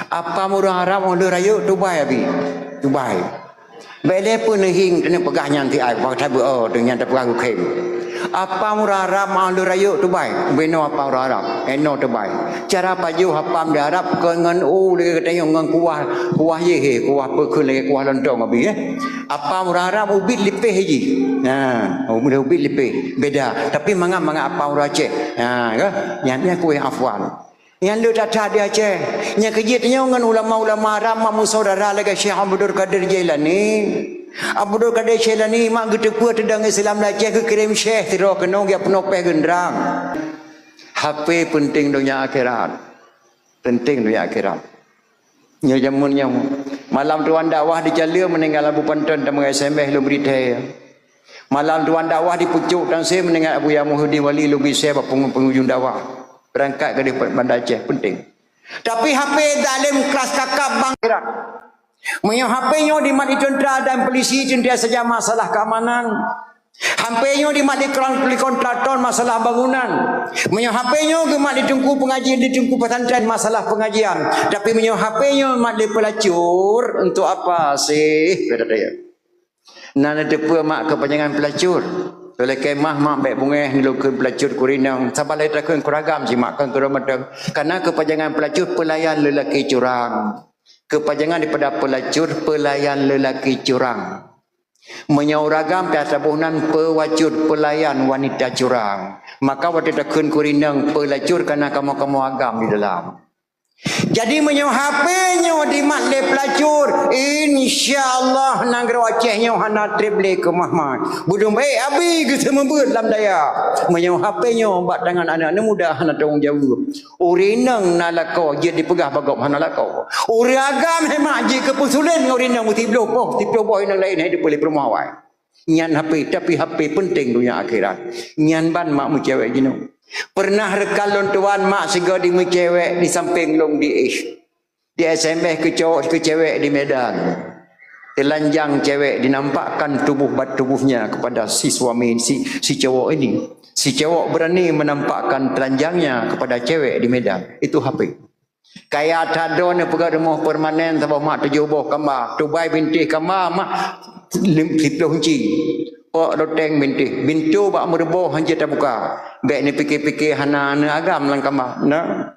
Apa murah haram orang raya Dubai abi. Dubai. Bele pun hing kena pegah nyanti ai pakai tabu dengan tabu kem. Apa murah haram orang raya Dubai. Beno apa murah haram? Eno Dubai. Cara paju hapam di Arab ke ngan dia kata yang ngan kuah ye kuah pe lagi kuah lontong abi Apa murah haram ubit lipih haji. Ubit lipih beda. Tapi mangap apa murah Aceh. Yang kuih afwan. Yang lu datang di Aceh. Yang kejitnya dengan ulama-ulama ramah saudara lagi Syekh Abdul Qadir Jailani. Abdul Qadir Jailani mak gedepua tedang Islam Aceh ke kirim Syekh tiro kenong dia penopeh gendrang. HP penting dunia akhirat. Penting dunia akhirat. Nya jamunnya malam tuan dakwah di Jalil meninggal Abu Panton dan SMS lu berita. Malam tuan dakwah di Pucuk dan saya meninggal Abu Yamuddin Wali lu bisa penghujung dakwah. Berangkat ke Bandar Aceh penting. Tapi HP dalam kelas kakap bang akhirat. Menyo HP-nya di mat tentera dan polisi tentera saja masalah keamanan. HP-nya di mat di kontraktor masalah bangunan. Menyo HP-nya di mat di tungku pengajian di tungku pesantren masalah pengajian. Tapi menyo HP-nya mat di pelacur untuk apa sih? Kata dia. Nana depa mak kepanjangan pelacur. Oleh kemah mak baik bungeh ni lu ke pelacur kurinang sabar lai takun kuragam si mak kan kuramadang karena kepanjangan pelacur pelayan lelaki curang kepanjangan daripada pelacur pelayan lelaki curang menyauragam piasabunan pewacur pelayan wanita curang maka waktu takun kurinang pelacur karena kamu agam di dalam. Jadi menyo HP-nya di mat le pelacur insyaallah nang gero Aceh-nya hana triple ke Mahmad budung baik abi kita membut dalam daya menyo HP-nya bak tangan anak muda hana tanggungjawab urinang nalako je dipegah bagok hana lako uragam hemak je kepusulan urinang mutiblo boh nang lain hai boleh permah wai nyan HP tapi HP penting dunia akhirat nyan ban mak mu cewek jino. Pernah rekalon tuan mak sega di cewek di samping long di ish. Di SMS ke cewek di Medan. Telanjang cewek dinampakkan tubuhnya kepada si suami si cowok ini. Si cowok berani menampakkan telanjangnya kepada cewek di Medan. Itu HP. Kayak tadon pegang rumah permanen sabah mak tujuh boh kamar. Dubai binti kamar mak 10 kunci. Oh loteng bintu bak mereboh hanja tak buka. Baik ni fikir-fikir hana agam lang kamar. Nah.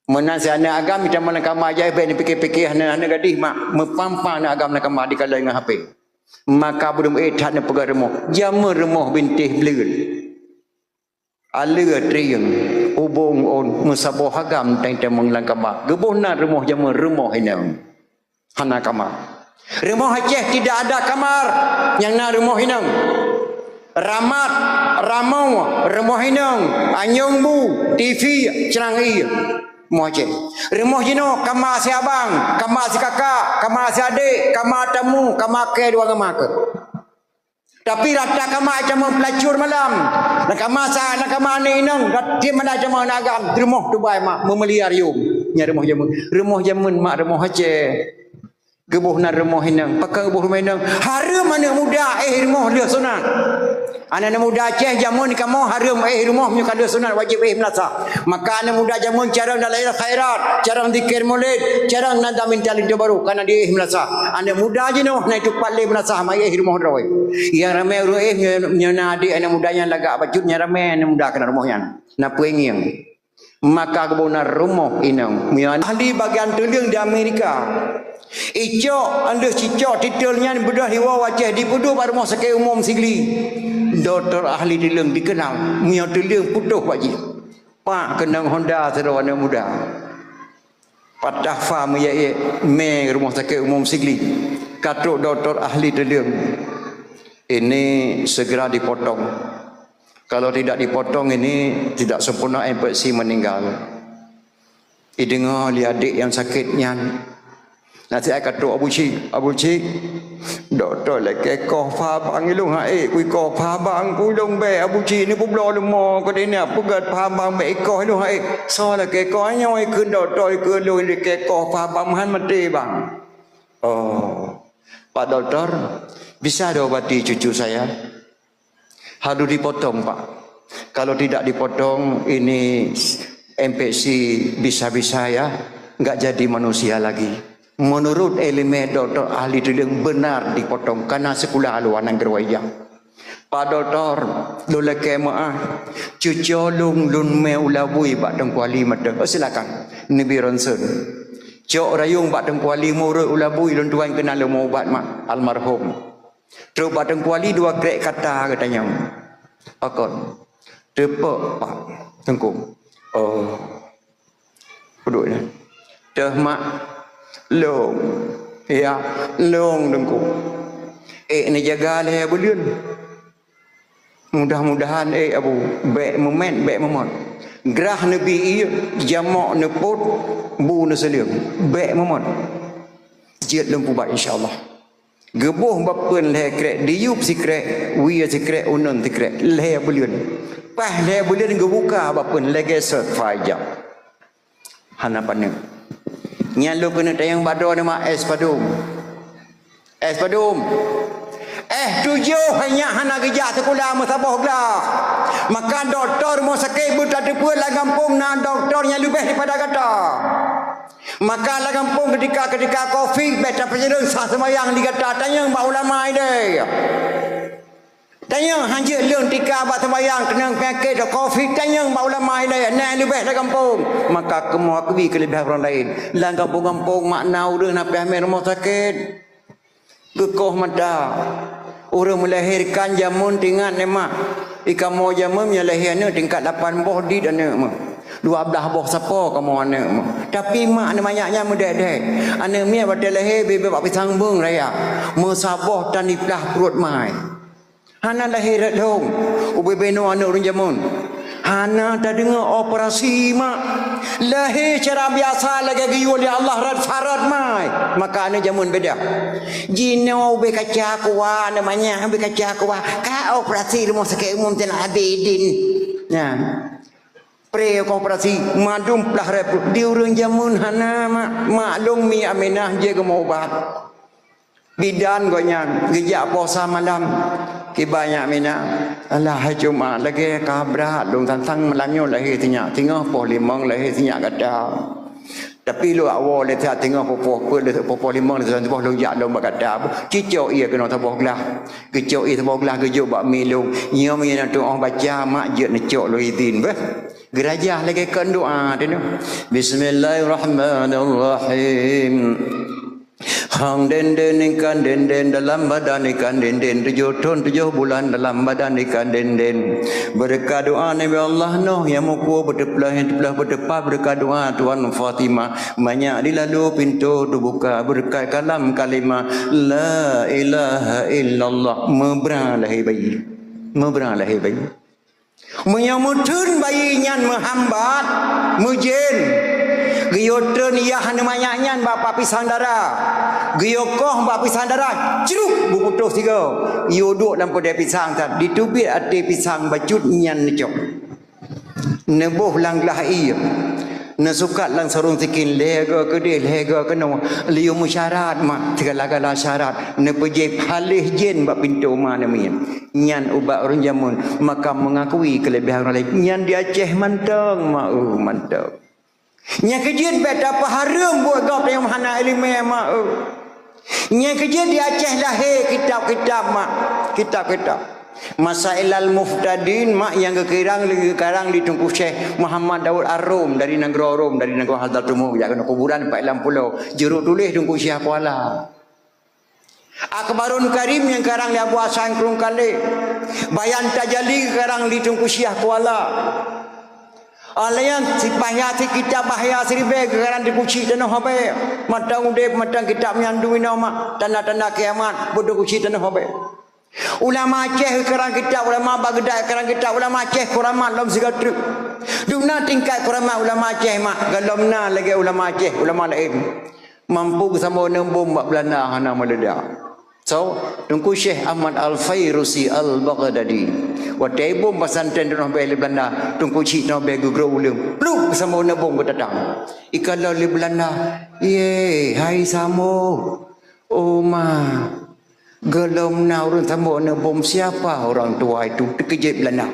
Menasi hana agam kita mana kamar aja baik ni fikir-fikir hana gadis mak mepampang na agam lang kamar dikala dengan HP. Maka belum tak nak pegang remah. Jama remah binti bleul. Ala triang ubung on musabah agam teng-teng lang kamar. Gebona remah jama remah hinang. Hana kamar. Rumah Aceh tidak ada kamar yang nak rumah hinang. Ramat, ramau, rumah hinang, anyong bu, TV, cerangi. Rumah Aceh. Rumah jino, kamar si abang, kamar si kakak, kamar si adik, kamar tamu, kamar ke dua kamar ke. Tapi rata kamar macam pelacur malam. Nak kamar sah, nak kamar ni hinang. Dia mana macam agam. Rumah Dubai mak, memeliar yum. Nya rumah jamun. Rumah jamun mak rumah Aceh. Gebuh na remah hinang pakai gebuh rumah hinang harum anak muda rumah dia sunat anak muda Aceh jamun kamu harum rumah punya kada sunat wajib melasa maka anak muda jamun cara dalam khairat cara zikir maulid cara nada minta lintu baru karena dia melasa anak muda je noh naik tu paling melasa mai rumah rawai yang ramai nya adik anak mudanya lagak bajutnya ramai anak muda kena rumahnya na puinging maka kebunan rumah inang ahli bagian teling di Amerika Icok anda cicok titelnya bedah hiwa wajah di puduh pada rumah sakit umum Sigli. Doktor ahli teling dikenal. Mia teling putuh pak ji. Pak kenang Honda serawana muda. Patah fa meyai me rumah sakit umum Sigli. Katuk doktor ahli teling. Ini segera dipotong. Kalau tidak dipotong ini tidak sempurna empati meninggal. Dengar li adik yang sakitnya. Nanti saya kata Abu Cik, doktor lagi kau faham ilung hai, kui kau faham kui dong be Abu Cik ni pun belum lemo kau ni apa gat faham be kau ilung hai, so lagi kau nyoi kun doktor kun lu ni kau faham han mati bang. Oh, Pak Doktor, bisa diobati cucu saya? Harus dipotong Pak. Kalau tidak dipotong ini MPC bisa-bisa ya. enggak jadi manusia lagi. Menurut elemen doktor ahli tulang benar dipotong karena sekolah aluan gerwaya. Pak doktor dole kemaah cucu lung lun me ulabui bak tengkuali mata. Silakan Nabi Ronson. Cok rayung bak tengkuali murut ulabui lun tuan kenal mau ubat mak almarhum. Terus bak tengkuali dua krek kata katanya. Akon. Tepuk pak tengkung. Oh. Duduknya. Dah mak long. Ya, long tengkung. Ni jaga leh bulian. Mudah-mudahan abu baik moment baik moment. Gerah Nabi iya jamak neput bu naselim. Baik moment. Jiat lempu bat insya-Allah. Gebuh bapen leh krek diup si krek, wi si krek unon si krek leh bulian. Pas leh bulian gebuka bapen lege fajar. Hanapan ni. Nyalu kena tayang bado nama es padum. Es padum. Tujuh hanya hana gejak sekolah musabah gelah. Maka doktor mau sakit buta tepuk lah kampung na doktornya lebih daripada kata. Maka lah kampung ketika COVID beta presiden sah semayang dikata tanya mbak ulama ini. Tanya hanya leng tika bak semayang kena penyakit COVID tanya mbak ulama ini nak lebih dah kampung. Maka kemu akui kelebihan orang lain. Lah kampung-kampung makna urang nak pergi rumah sakit. Gekoh mata. Orang melahirkan jamun tingkat ni mak. Ikan mau jamun yang lahirnya tingkat 8 boh di dan mak. 12 boh siapa kamu anak mak. Tapi mak ni banyaknya muda-muda. Anak mia batal lahir bebe bak pisang bung raya. Mesabah tan diplah perut mai. Hana lahir dong. Ubebe no anak orang jamun. Hana tak dengar operasi mak. Lahir cara biasa lagi giul ya Allah rad farad mai. Maka ane jamun beda. Jino be kaca kuah namanya be kaca kuah. Ka operasi rumah sakit umum ten abidin. Ya. Pre operasi madum plah rep diurang jamun hana mak long mi aminah je ke mau ubat. Bidan gonya gejak puasa malam. Banyak mina Allah cuma lagi kabrat dong tantang melanyo lahir tinyak tinggal poh limang lahir tinyak kata tapi lu awal le tak tinggal poh le poh limang le poh lu jak dong kata cicok ia kena taboh gelah kecok ia taboh gelah kejuk bak milung nya mina tu orang baca mak je necok lu izin bah gerajah lagi kan doa tu bismillahirrahmanirrahim. Hang den ikan den dalam badan ikan den 7 tahun 7 bulan dalam badan ikan den berkat doa Nabi Allah Nuh yang muku berdepan berkat doa Tuan Fatimah banyak dilalu pintu dibuka berkat kalam kalimah la ilaha illallah mebralahi bayi menyamutun bayi nyan mehambat mujin giyotun iya hana manyaknyan bapa pisang darah giyokoh bapa pisang darah ceruk buputuh tiga yoduk dalam pada pisang tak ditubik ati pisang bacut nyan necok nebuh langlah iya nesukat lang sarung sikin lega kedih lega kena liu musyarat mak segala-gala syarat nepejip halih jen bak pintu mana min nyan ubat orang jamun maka mengakui kelebihan orang lain nyan di Aceh mantang mak mantap nya kejin beta paharum buat gap yang hana ilmu mak nya kejin di Aceh lahir kitab-kitab mak kitab-kitab Masailal Muftadin mak yang kekarang di Tunku Syekh Muhammad Daud Ar-Rum dari negara Rum dari negara Hadratul Muh ya kena kuburan 46 pulau jeruk tulis Tunku Syekh Kuala Akbarun Karim yang karang di Abu Hasan Kelung Kale Bayan Tajalli karang di Tunku Syekh Kuala Alayan si bahaya si kitab bahaya seribe karang di kuci tanah habe matang udep matang kitab nyandu nama tanda-tanda kiamat bodoh kuci tanah habe ulama Aceh karang kitab ulama Baghdad karang kitab ulama Aceh kuramat dalam segatru dumna tingkat kuramat ulama Aceh mak galomna lagi ulama Aceh ulama lain mampu sama nembum bak Belanda hana meledak. So, Tunku Syekh Ahmad Al-Fairusi Al-Baghdadi. Waktu ibu pesantren di Belanda Belanda, Tunku Syekh no begu grow ulum. Pluk sama nembung berdatang. Ikalau di Belanda, ye, hai samo, oma, gelom na orang sama nembung siapa orang tua itu terkejut Belanda.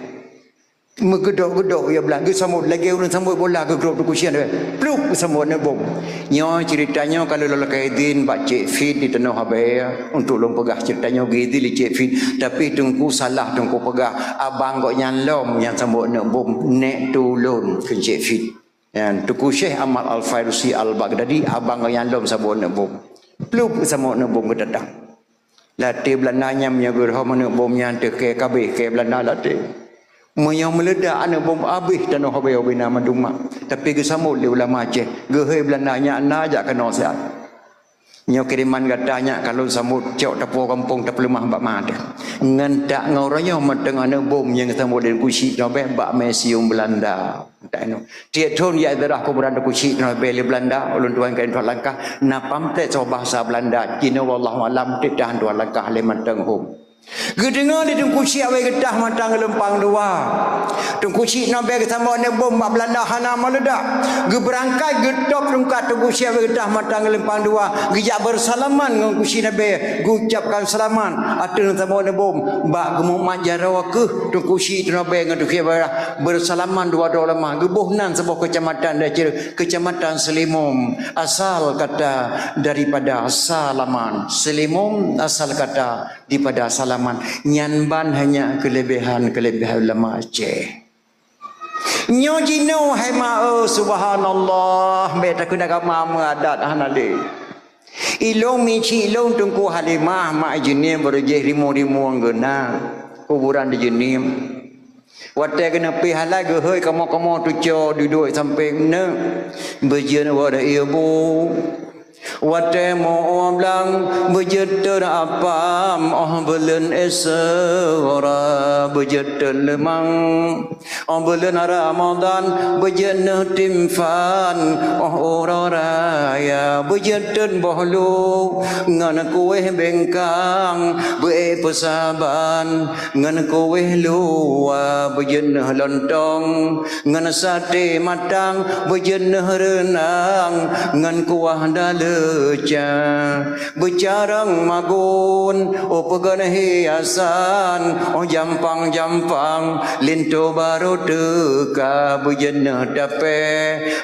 Megedok-gedok ya belang ke samut lagi orang sambut bola ke grup kusian dia pluk samut ne bom nyo ceritanya kalau lelaki Aidin pak cik fit di tanah habaya untuk lom pegah ceritanya gitu li cik fit tapi tungku salah tungku pegah abang kok nyalom yang sambut ne bom nek tulun ke cik fit yang tuku Syekh Ahmad Al-Fairusi Al-Baghdadi abang kok nyalom sambut ne bom pluk samut ne bom ke datang latih belananya menyagur homo ne bom yang ke KB ke belanda latih yang meledak anak bom habis dan habis bina maduma tapi ke samul di ulama Aceh gehei belandanya anak ajak kena sehat nyo kiriman katanya kalau samut cok tepur kampung tak lemah bak mata ngentak ngoranya mateng anak bom yang samul dan kusi nobe bak museum Belanda tak no dia thon ya darah kuburan kusi nobe di Belanda ulun tuan kain tuan langkah napam te so bahasa Belanda Cina wallahu alam tidak tuan langkah le mateng hom gedengar di tungku si awai getah matang lempang dua tungku si nabe ketambah ne bom mak Belanda hana meledak geberangkai getop tungkat tungku si awai getah matang lempang dua gejak bersalaman dengan kusi nabe gucapkan salaman atau tambah ne bom bak gemuk majarawa ke tungku si nabe dengan tuki bersalaman dua lemah gebuhnan sebuah kecamatan dari kecamatan Selimum asal kata daripada salaman Selimum asal kata daripada salaman nyanban hanya kelebihan ulama Aceh nyo jino hai ma subhanallah beta kuna kama adat hanale ilong mici ilong tungku halimah mak jenim berjeh rimu anggena kuburan di jenim wate kena pi halai ge heuy kamu tu co duduk sampai ne berjen wada ibu wate mo blang bejeter apam belen esora bejeter lemang belen Ramadan bejenah timfan oraya bejeter bohlu ngan kueh bengkang be pesaban ngan kueh luwa bejenah lontong ngan sate matang bejenah renang ngan kuah dalem bercarang magun pegan hiasan jampang lintu baru teka berjenah dape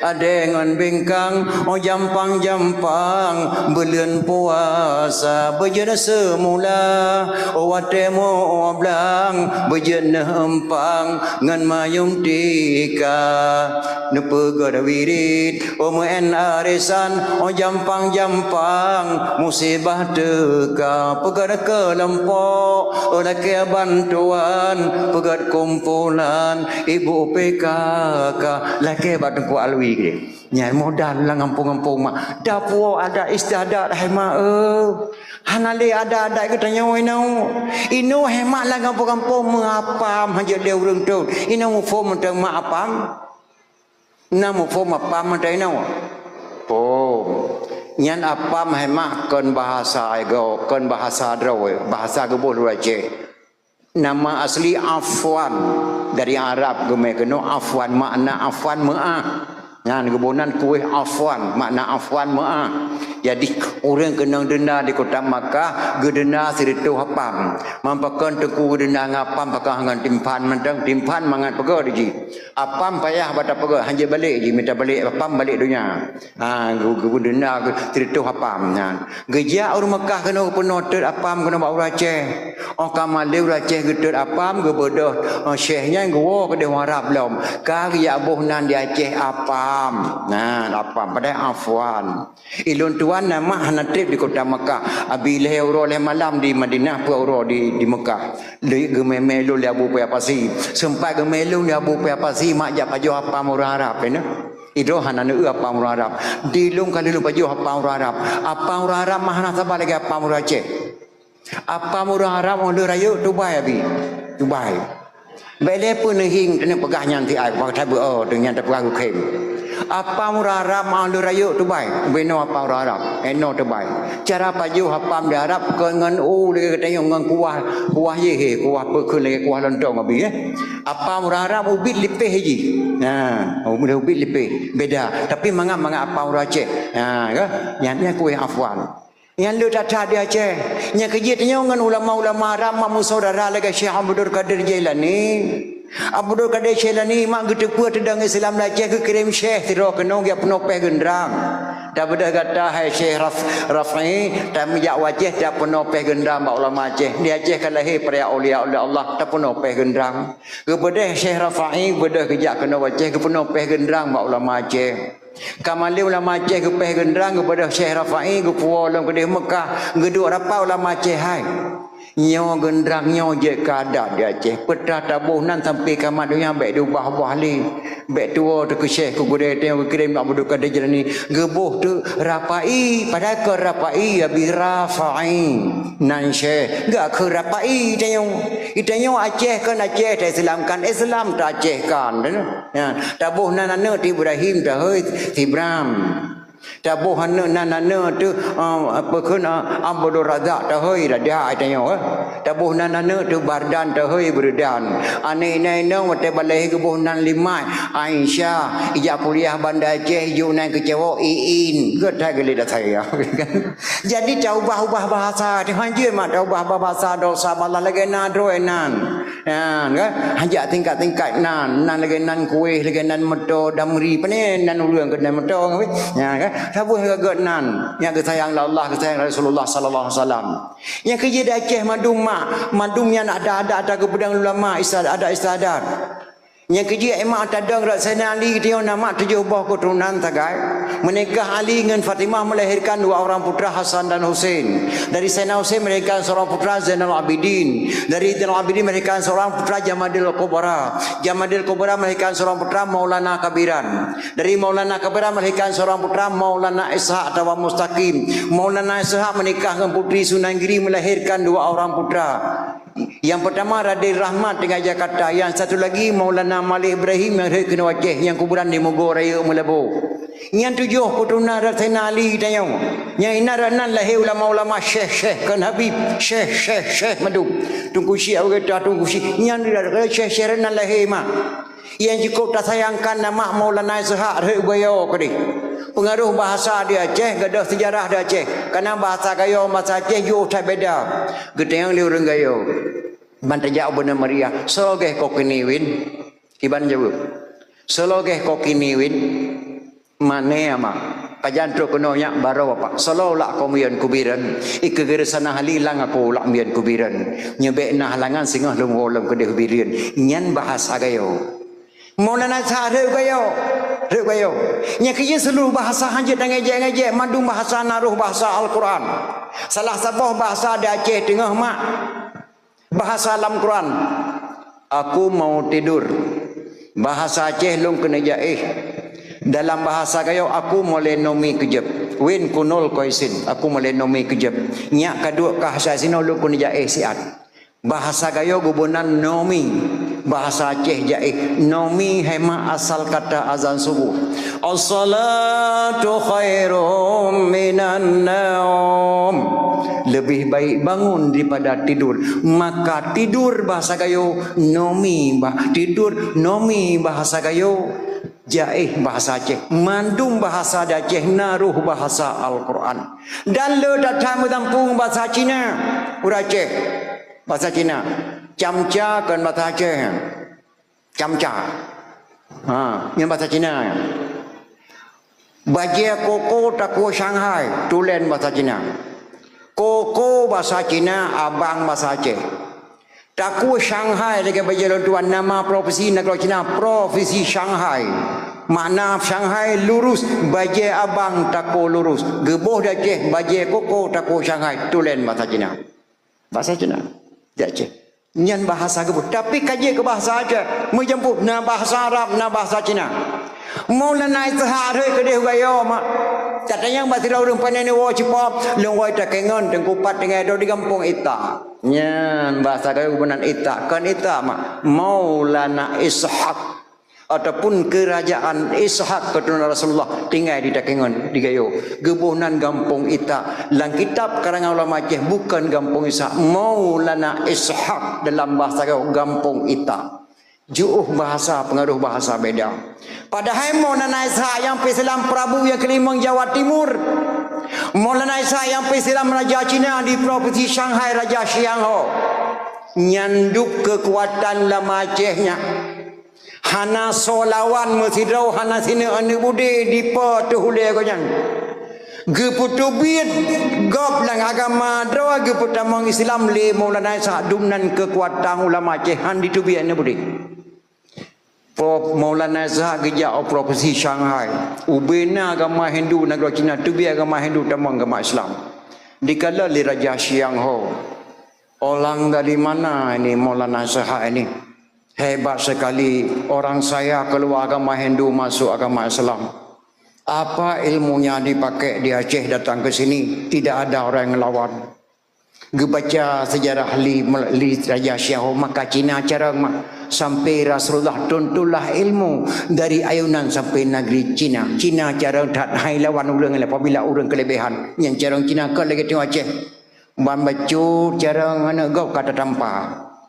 adengan bengkang jampang belian puasa berjenah semula watemo blang berjenah empang ngan mayung tika nepegada wirid muen arisan jampang musibah teka pegat ke lempok laki bantuan pegat kumpulan ibu PKK laki batengku alwi ke nyai modal lah ngampung-ngampung mak dapuo ada istiadat hai mak hanale ada kita nyawa ino hemat lah ngampung-ngampung mengapa hanya dia urang tu ino mu fo mentang mak apam namu fo apam mentang ino nyan apa mahemah kon bahasa ego kon bahasa drawe bahasa gebol raje nama asli Afwan dari Arab geme keno Afwan makna Afwan maah ngan gebonan kuih Afwan makna Afwan maah jadi orang kenang denda di kota Makkah gedena siritu hapam mampakan teku gedena ngapam pakah ngan timpan mangan pega ji apam payah bata pega hanje balik ji minta balik apam balik dunia gedena siritu hapam nyan geja orang Makkah kena penotet apam kena bau Aceh kamaleu Aceh gedet apam gebodoh syekhnya gua ke dewa Arab lom ka ya bohnan di Aceh apam nah apam pada Afwan ilun tuan nama hanatib di kota Mekah abileh euro leh malam di Madinah pu euro di Mekah le gememelu le abu pe apasi sempat gemelu le abu pe apasi mak jak pajo apa murah Arab ne ido hanane apa murah Arab dilung kali lu pajo apa murah Arab mahana sabal lagi apa murah Aceh apa murah Arab on rayu Dubai bele pun hing kena pegahnya nanti ai pak tabu dengan tapah kem apa murah Arab mau rayu Dubai beno apa murah Arab eno Dubai cara paju hapam di Arab dengan le kata yang kuah ye kuah pekun le kuah lontong abi apa murah Arab ubit lipeh ji ubit lipeh beda tapi mangap apa murah Aceh yang kuih Afwan yang lu tak dia Aceh yang kejitnya dengan ulama-ulama Arab saudara lagi Syekh Abdul Qadir Jailani Abdul Qadir Jailani mak gitu pua tedang Islam laceh ke kirim syekh tiro kenong ya penopeh gendrang. Dah beda kata hai Syekh Rafi tak mijak wajah tak penopeh gendrang mak ulama Aceh. Dia Aceh kan lahir pada aulia oleh Allah tak penopeh gendrang. Kepada Syekh Rafi beda kejak kena wajah ke penopeh gendrang mak ulama Aceh. Kamali ulama Aceh ke peh gendrang kepada Syekh Rafi ke pulau dalam kedai Mekah geduk apa ulama Aceh hai. Nyo gendrang nyo je kada dia Aceh petah tabuh nan sampai kamat dunia baik diubah li baik tua tu ke Syekh ku gudai tengok kirim nak bodok kada jalan ni gebuh tu rapai padahal ke rapai abi rafai nan Syekh gak ke rapai tengok Aceh kan Aceh tak Islam tak Aceh kan ya tabuh nan Ibrahim dah Ibrahim tabuh nana tu apa kena Abdul Razak dah hoi dah dia tanya tabuh nana tu Bardan dah hoi Berdan ane nang mate balai ke buh nan limai Aisyah ijak kuliah Bandar Aceh yu nan kecewa iin ke tak geli dah saya jadi ubah bahasa di hanjir mak ubah bahasa dosa balah lagi nan droenan ya kan hajak tingkat nan lagi nan kuih lagi nan medo damri panen nan urang ke nan medo ya kan tabuh gagat nan yang kesayang Allah kesayang Rasulullah sallallahu alaihi wasallam yang kerja di Aceh madum yang ada ke pedang ulama istiadat yang kerja emak tadang Raksana Ali dia nama 7 buah keturunan tagai menikah Ali dengan Fatimah melahirkan 2 orang putra Hasan dan Husain dari Sayyidina Husain melahirkan seorang putra Zainal Abidin dari Zainal Abidin melahirkan seorang putra Jamadil Kubra melahirkan seorang putra Maulana Kabiran dari Maulana Kabiran melahirkan seorang putra Maulana Ishaq atau Mustaqim Maulana Ishaq menikah dengan putri Sunan Giri melahirkan 2 orang putra yang pertama Raden Rahmat dengan Jakarta yang satu lagi Maulana Malik Ibrahim yang kena Aceh yang kuburan di Mogor Raya Melabu yang 7 keturunan Raksana Ali tayang yang inaran lahir ulama-ulama syekh kan Habib syekh madu tunggu syekh kata tunggu syekh yang syekh nan lahir mak yang cukup tak sayangkan nama Maulana Ishaq Bayo kadi pengaruh bahasa di Aceh gadah sejarah di Aceh karena bahasa gayo bahasa Aceh jauh tak beda gedeng li urang gayo bantaja beuna Maria sologeh ko kiniwin iban jawab sologeh ko kiniwin mane ama kajan tro kono nya baro apa solo lak komian kubiran ikegere sana halilang aku lak mian kubiran nyebe nah halangan singah lum wolem kedeh kubiran nyan bahasa gayo Maulana Ishaq Gayo nya kiye seluruh bahasa hanje ngaje mandung bahasa naruh bahasa Al-Quran salah satu bahasa di Aceh tengah mak bahasa dalam Quran aku mau tidur bahasa Aceh long kena jaih dalam bahasa Gayo aku mulai nomi kejap win kunul koisin aku mulai nomi kejap nya kadua kahasa sino long kena jaih siat bahasa Gayo gubunan nomi bahasa Aceh jaih nomi hema asal kata azan subuh as-salatu khairum minan naum lebih baik bangun daripada tidur maka tidur bahasa Gayo nomi tidur nomi bahasa Gayo jaih bahasa Aceh mandum bahasa Aceh naruh bahasa Al-Quran dan le datang mentampung bahasa Cina ura Aceh bahasa Cina camca kan bahasa Aceh camca yang bahasa Cina bajia koko takwa Shanghai tulen bahasa Cina koko bahasa Cina abang bahasa Aceh takwa Shanghai lagi bajia tuan nama provinsi negara Cina provinsi Shanghai makna Shanghai lurus bajia abang takwa lurus geboh Aceh bajia koko takwa Shanghai tulen bahasa Cina di Aceh nyan bahasa gebut tapi kaji ke bahasa Aceh menjemput na bahasa Arab na bahasa Cina Maulana Ishaq ke dia gayo mak katanya bahasa urang panen wo cipop lung wo tak kengon tengkupat dengan do di kampung Ita nyan bahasa gayo benan Ita kan Ita mak Maulana Ishaq ataupun kerajaan Ishaq keturunan Rasulullah tinggal di Takengon di Gayo gebunan kampung Ita dalam kitab karangan ulama Aceh bukan kampung Ishaq Maulana Ishaq dalam bahasa Gayo kampung Ita juuh bahasa pengaruh bahasa beda padahal Maulana Ishaq yang Islam Prabu yang kelimang Jawa Timur Maulana Ishaq yang Islam Raja Cina di provinsi Shanghai Raja Xiangho nyanduk kekuatan lama Acehnya. Hana solawan mesidrau hana sini ane bude di po tu hule ko jan. Geputubit gop lang agama draw geputamang Islam le Maulana Sa'dunan kekuatan ulama Aceh han ditubi ane bude. Prof Maulana Zah geja provinsi Shanghai. Ubena agama Hindu negara Cina tubi agama Hindu tamang agama Islam. Dikala li Raja Siang Ho. Orang dari mana ini Maulana Zah ini? Hebat sekali orang saya keluar agama Hindu masuk agama Islam. Apa ilmunya dipakai di Aceh datang ke sini? Tidak ada orang yang lawan. Gebaca sejarah li Raja Siang Ho maka Cina cara sampai Rasulullah tuntulah ilmu dari ayunan sampai negeri Cina. Cina cara tak hai lawan orang apabila orang kelebihan. Yang cara Cina ke lagi tengok Aceh. Membaca cara mana kau kata tanpa.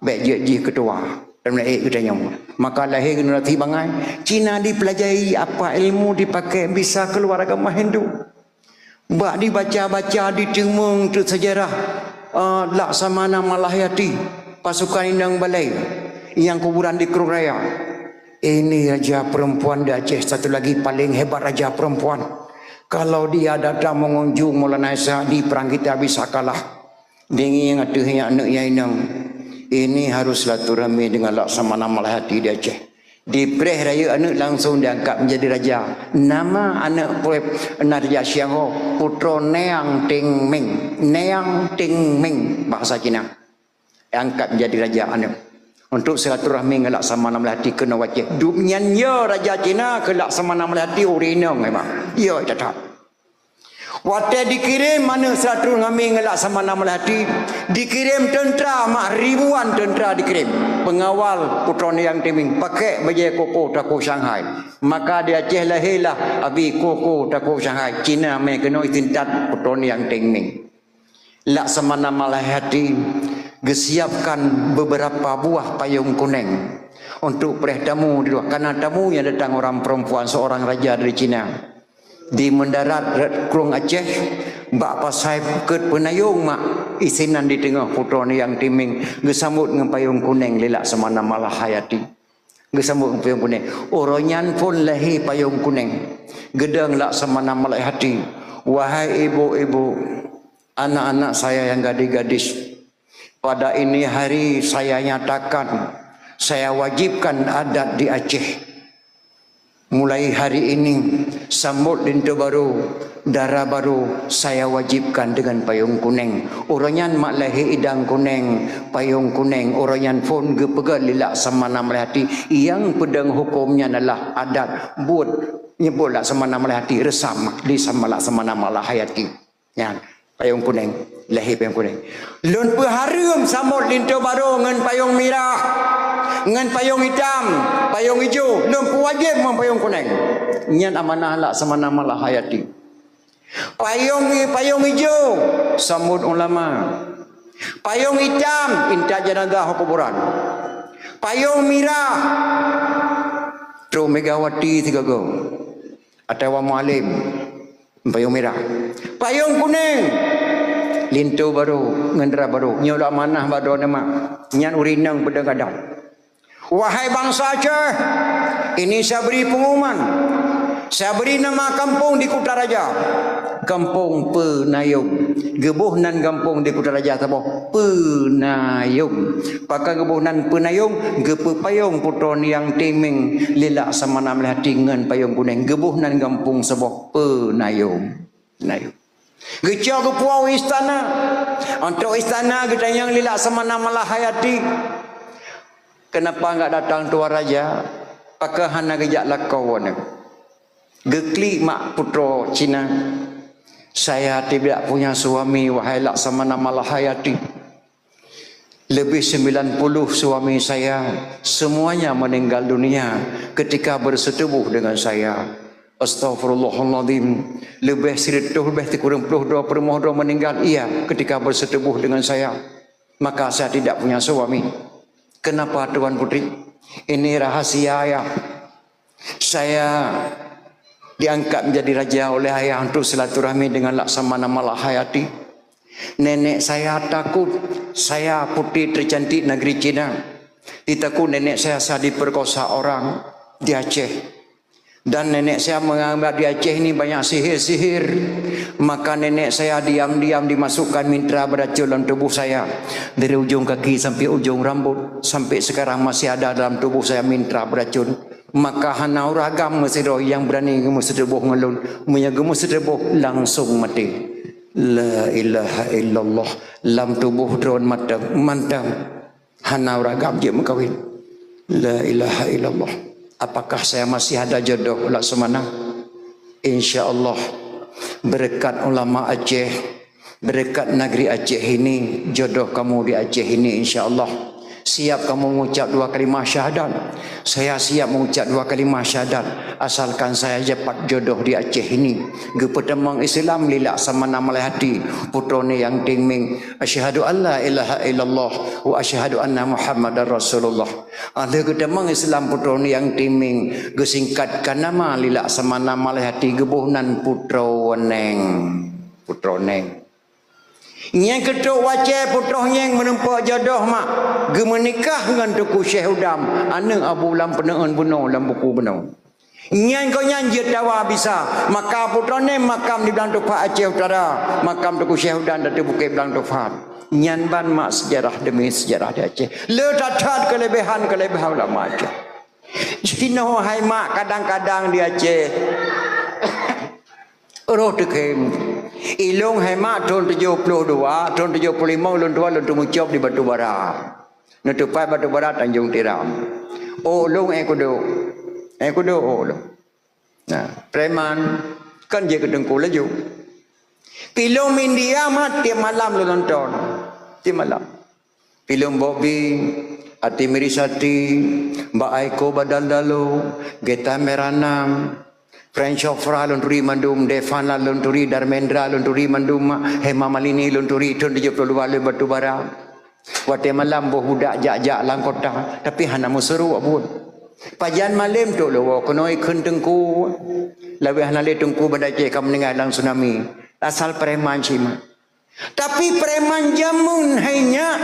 Baik je ketua. Dan naik katanya. Maka lahir generasi bangai. Cina dipelajari apa ilmu dipakai bisa keluar agama Hindu. Bak dibaca-baca ditemung tu sejarah Laksamana Malahayati pasukan Indang Balai yang kuburan di Krung Raya. Ini raja perempuan di Aceh satu lagi paling hebat raja perempuan. Kalau dia datang mengunjung Maulana Isa di perang kita bisa kalah. Dengan atuhnya anak yang inang. Ini harus silaturahmi dengan Laksamana Malahayati di Aceh. Di Pereh Raya anak langsung diangkat menjadi raja. Nama anak Raja Siang Ho putra Neang Ting Ming. Neang Ting Ming bahasa Cina. Angkat menjadi raja anak. Untuk silaturahmi dengan Laksamana Malahayati kena wajib. Duknya raja Cina ke Laksamana Malahayati urinang memang. Ya tetap. Waktu dikirim mana silaturahmi dengan Laksamana Malahayati, dikirim tentera mak ribuan tentera dikirim. Pengawal putra yang timing pakai baju koko tako Shanghai. Maka di Aceh lahirlah abi koko tako Shanghai. Cina mai kena itintat putra yang timing. Laksamana Malahayati gesiapkan beberapa buah payung kuning untuk perih tamu di luar. Karena tamu yang datang orang perempuan seorang raja dari Cina. Di mendarat Krung Aceh bak pasai ket penayung mak isinan di tengah putra yang timing gesambut dengan payung kuning lelak Laksamana Malahayati. Gesambut dengan payung kuning. Oronyan pun lahir payung kuning. Gedang Laksamana Malahayati. Wahai ibu-ibu, anak-anak saya yang gadis-gadis, pada ini hari saya nyatakan, saya wajibkan adat di Aceh. Mulai hari ini sambut lintu baru, darah baru saya wajibkan dengan payung kuning. Oranyan mak lahir idang kuning, payung kuning. Oranyan pun gepegal Laksamana Malahayati. Yang pedang hukumnya adalah adat buat nyebut Laksamana Malahayati resam di sama Laksamana Malahayati. Ya, payung kuning, lahir payung kuning. Lun peharum sambut lintu baru dengan payung merah. Dengan payung hitam, payung hijau, lempu wajib payung kuning. Niat amanah Laksamana Malahayati. Payung hijau, sambut ulama. Payung hitam, inta jenazah kuburan. Payung merah, Tru Megawati 3 go. Atau Mualim, payung merah. Payung kuning, lintu baru, ngendera baru. Nyolak manah baru nama. Nyan urinang bedang-gadang. Wahai bangsa Aceh, ini saya beri pengumuman. Saya beri nama kampung di Kutaraja. Kampung Penayung. Gebuhnan kampung di Kutaraja apa? Penayung. Pakai gebuhnan Penayung, gepepayung putra yang timing lelak Laksamana Malahayati dengan payung kuning. Gebuhnan kampung sebuah Penayung. Penayung. Geca ke puau istana. Untuk istana kita yang lelak Laksamana Malahayati. Kenapa enggak datang tuan raja? Pakai hana gejak lakau ni. Gekli mak putra Cina. Saya tidak punya suami wahai Laksamana Malahayati. Lebih 90 suami saya semuanya meninggal dunia ketika bersetubuh dengan saya. Astaghfirullahaladzim. Lebih 100 lebih 32 permohonan meninggal iya ketika bersetubuh dengan saya. Maka saya tidak punya suami. Kenapa Tuan Putri? Ini rahasia ayah. Saya diangkat menjadi raja oleh ayah untuk silaturahmi dengan Laksamana Malahayati. Nenek saya takut saya putih tercantik negeri Cina. Ditaku nenek saya diperkosa orang di Aceh. Dan nenek saya menganggap di Aceh ini banyak sihir-sihir. Maka nenek saya diam-diam dimasukkan mitra beracun dalam tubuh saya. Dari ujung kaki sampai ujung rambut. Sampai sekarang masih ada dalam tubuh saya mitra beracun. Maka hana uragam mesiro yang berani gemus debuh ngelun. Punya gemus debuh langsung mati. La ilaha illallah. Lam tubuh drone mantap. Hana uragam je mengkawin. La ilaha illallah. Apakah saya masih ada jodoh laksamana? InsyaAllah berkat ulama Aceh, berkat negeri Aceh ini, jodoh kamu di Aceh ini insyaAllah. Siap kamu mengucap 2 kalimah syahadat? Saya siap mengucap 2 kalimah syahadat asalkan saya dapat jodoh di Aceh ini. Gepetemang Islam lilak sama nama hati putrone yang tingming asyhadu alla ilaha illallah wa asyhadu anna muhammadar rasulullah. Ada getemang Islam putrone yang tingming gesingkatkan nama lilak sama nama hati gebuhnan putro weneng putroneng. Yang ketuk wajah putrohnya yang menempak jodoh mak. Gemenikah dengan Tuku Syekh Udam. Anak Abu Lam peneun bunuh dalam buku bunuh. Yang kau nyanjir dawa bisa. Maka putrohnya makam di Belang Tufat Aceh Utara. Makam Tuku Syekh Udam dari Bukit Belang Tufat. Nyanban mak sejarah demi sejarah di Aceh. Letat kelebihan ulama Aceh. Cino hai mak kadang-kadang di Aceh. Roh dekem. Ilung hemat tahun 72, tahun 75 ulun tua ulun tumucap di Batu Bara. Nutupai Batu Bara Tanjung Tiram. Oh lung kudu. Kudu oh lung. Nah, preman kan dia kedengku laju. Pilung India mah tiap malam lu nonton. Tiap malam. Pilung Bobby, Ati Mirisati, Mbak Aiko Badaldalu, Geta Meranam, French Ofra lunturi mandum, Devana lunturi, Darmendra lunturi mandum, Hema Malini lunturi, Tun 72 le Batu Bara. Wate malam boh budak jak-jak lang kota, tapi hana museru abun. Pajan malam tu lo kono ikun tengku. Lawe hana le tengku badai kam meninggal lang tsunami. Asal preman cima. Tapi preman jamun hanya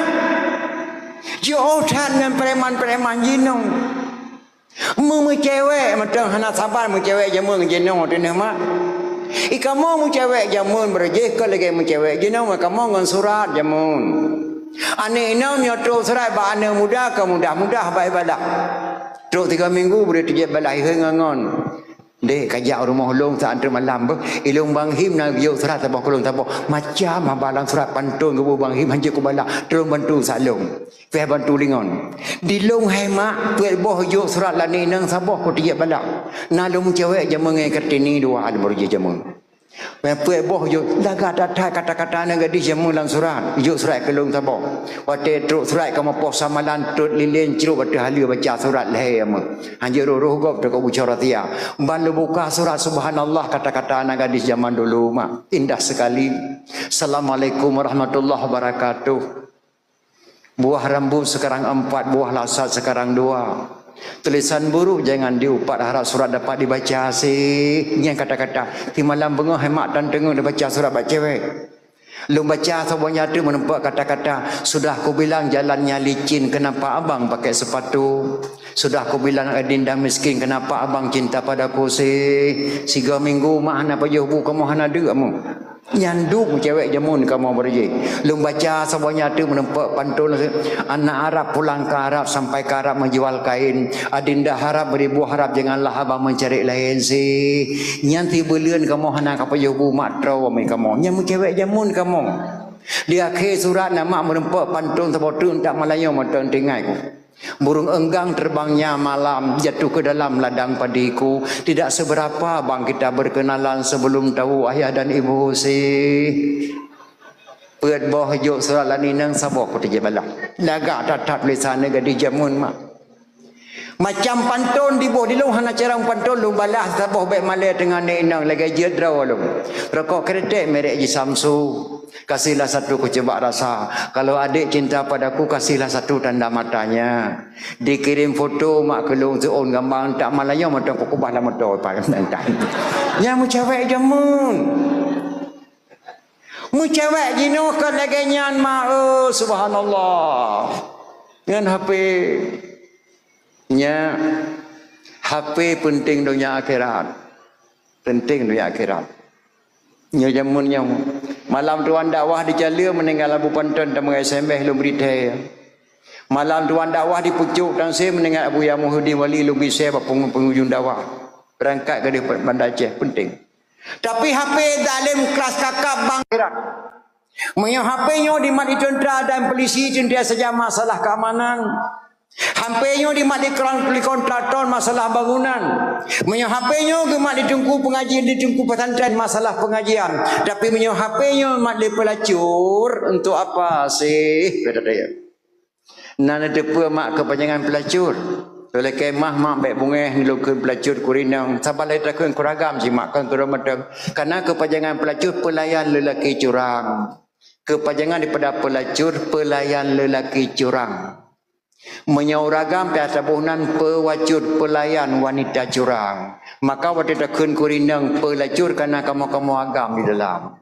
jodohan dengan preman-preman jinong. Mu cewek macam hana sabar mu cewek jamun jenong tu nama. Ikamu mu cewek jamun berjeh ke lagi mu cewek jenong kamu ngan surat jamun. Ane inam nyoto surat ba ane muda ke mudah baik badak. Teruk 3 minggu boleh tijak balai ngangon. Dek kajak rumah long saat malam ber ilung bang him na biu surat tabah kolong tabah macam balang surat pantun ke bang him hanje ku balak terus bantu salong fe bantu lingon di long hema tuet boh yo surat lani nang sabah ko tijak balak na long cewek jamun ngai kertini dua al berje jamun puet boh yo laga data kata-kata na gadis jamun lang surat yo surat ke long tabah wate terus surat ka mapoh samalan tut lilin ciru batu halia baca surat lehem hanje roh gop to ko bicara tia ban buka surat subhanallah kata-kata anak gadis zaman dulu mak indah sekali. Assalamualaikum warahmatullahi wabarakatuh. Buah rambut sekarang 4, buah lasat sekarang 2. Tulisan buruk jangan diupat, harap surat dapat dibaca sih. Yang kata-kata di malam bengah hemat dan tengah dibaca surat bak cewek. Lu baca semuanya tu menempah kata-kata sudah aku bilang jalannya licin kenapa abang pakai sepatu. Sudah aku bilang adinda miskin kenapa abang cinta padaku sih. 3 minggu mana apa jauh kamu hana ada kamu. Nyanduk cewek jamun kamu berje. Lu baca semuanya tu menempah pantun anak Arab pulang ke Arab sampai ke Arab menjual kain. Adinda harap beribu harap janganlah abang mencari lain sih. Nyanti belian kamu hana apa jauh matro kamu. Nyamu cewek jamun kamu. Di akhir surat nama menempah pantun sebotun tak Melayu matang tingai ku. Burung enggang terbangnya malam jatuh ke dalam ladang padiku. Tidak seberapa bang kita berkenalan sebelum tahu ayah dan ibu sih. Peut boh juk surat laninang sabok ko tije balak. Lagak tatat tulisan gadi jamun mak. Macam pantun di boh di lu hana carang pantun lu balas sabah baik malai dengan nenang lagi jedraw lu. Rokok kretek merek Ji Samsu. Kasihlah satu ku coba rasa. Kalau adik cinta padaku kasihlah satu tanda matanya. Dikirim foto mak kelung seon gambar tak malaya matang ku kubah lah motor pakai nantai. Yang cewek jamun. Mu cewek gino ke lagi nyan ma subhanallah. Dengan HP nya HP penting dunia akhirat. Penting dunia akhirat. Nya jamun nya malam tuan dakwah di Jalur meninggal Abu Panton dan mengesembeh lu berita. Malam tuan dakwah di Pucuk dan saya meninggal Abu Ya Muhyiddin Wali lu bisa penghujung dakwah. Berangkat ke di Bandar Aceh penting. Tapi HP dalam kelas kakak bang akhirat. Menyo HP-nyo di mat tentera dan polisi cendia saja masalah keamanan. HP-nyo di mat di kontraktor masalah bangunan. Menyo HP-nyo di mat ditunggu pengajian ditunggu pesantren masalah pengajian. Tapi menyo HP-nyo mat di pelacur untuk apa sih? Kata dia. Nana depa mak kepanjangan pelacur. Oleh kemah mak baik bungeh nilukun pelacur kurinang. Sabar lai takun kuragam si mak kan kuramadang. Karena kepanjangan pelacur pelayan lelaki curang. Kepanjangan daripada pelacur pelayan lelaki curang. Menyauragam biasa bohnan pewacur pelayan wanita curang. Maka waktu takun kurinang pelacur karena kamu agam di dalam.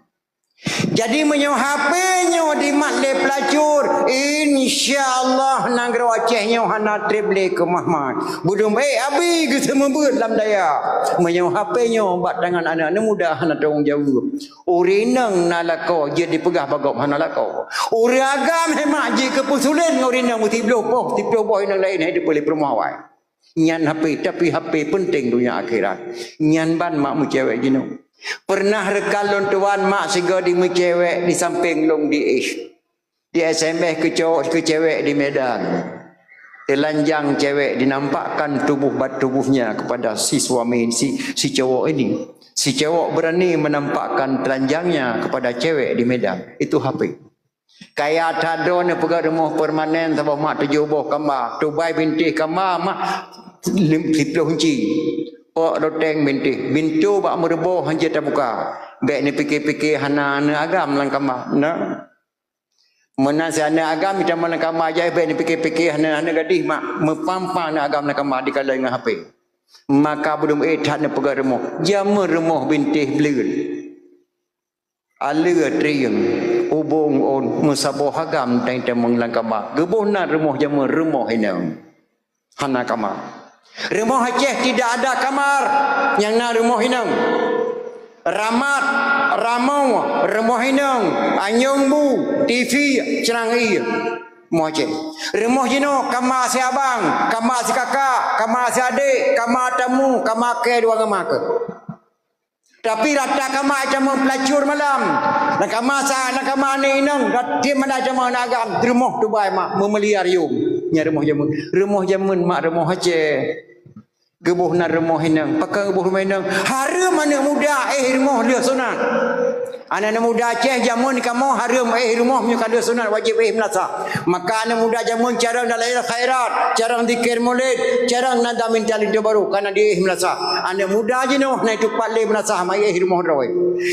Jadi menyo HP-nyo di matle pelacur, insya-Allah nang Aceh-nyo hana triple ke Mahmud. Budum abi kita membut dalam daya. Menyo HP-nyo bat tangan anak-anak muda hana tanggungjawab. Urinang nalako je dipegah bagok hana lako. Uri agam hemak je kepusulan urinang muti blopoh, ti blopoh nang lain hidup boleh permuawai. Nyan HP tapi HP penting dunia akhirat. Nyan ban mak mu cewek jino. Pernah rekalon tuan mak sega di cewek di samping long di ish. Di SMS ke cowok ke cewek di Medan. Telanjang cewek dinampakkan tubuhnya kepada si suami si cowok ini. Si cowok berani menampakkan telanjangnya kepada cewek di Medan. Itu HP. Kayak tado ni pegang rumah permanen sabah mak tujuh boh kamar. Tubai binti kamar mak 10 kunci. Oh loteng binti. Bintu bak mereboh hanya tak buka. Baik ni fikir-fikir hana agam lang kamar. Nah. Menan sana agam kita malang kamar aja baik ni fikir-fikir hana gadis mak mepampa na agam lang kamar dikala dengan HP. Maka belum tak na pegang rumah. Jama rumah binti belul. Ala triang ubung on musabah agam tang temang lang kamar. Gebuh na rumah jama rumah hinang. Hana kamar. Rumah Aceh tidak ada kamar yang na rumah hinang. Ramat, ramau, rumah hinang, anyong bu, TV, cerangi. Rumah Aceh. Rumah jino kamar si abang, kamar si kakak, kamar si adik, kamar tamu, kamar ke dua kamar ke. Tapi rata kamar macam pelacur malam. Nak kamar sa, nak kamar ni hinang, dia mana macam agam. Rumah Dubai mak memeliar yum. Nya rumah jamun. Rumah jamun mak rumah Aceh. Gebuh na rumah hinang. Pakai gebuh rumah hinang. Harum anak muda rumah dia sunat. Anak muda Aceh jamun kamu harum rumah punya kada sunat wajib melasa. Maka anak muda jamun cara dalam khairat, cara zikir maulid, cara nada minta lindu baru karena dia melasa. Anak muda je noh naik tu paling melasa mai rumah rawai.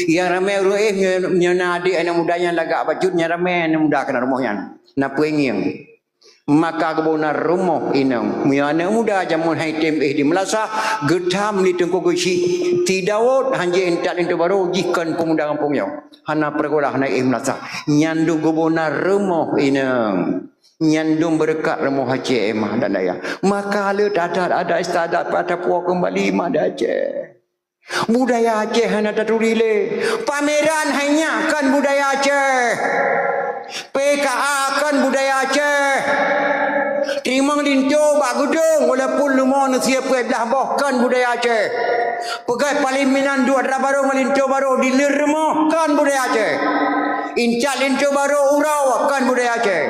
Ya ramai nya adik anak mudanya lagak bajutnya ramai anak muda kena rumahnya. Na puinging. Maka kebuna rumah inang miana muda jamun haitem di melasa getam li tengku gusi tidawot hanje entak into baru jikan pemuda kampungnya hana pergolah naik melasa nyandu kebuna rumah inang nyandung berkat rumah Aceh emah dan daya maka ada istadat pada puak kembali mah Aceh. Budaya Aceh hanya terturile pameran hanya kan budaya Aceh. PKA kan budaya Aceh. Timang linto bak gedung walaupun lumon siap belah boh kan budaya Aceh. Pegai parlimenan dua baru melinto baru di lermo kan budaya Aceh. Incak linto baru urau kan budaya Aceh.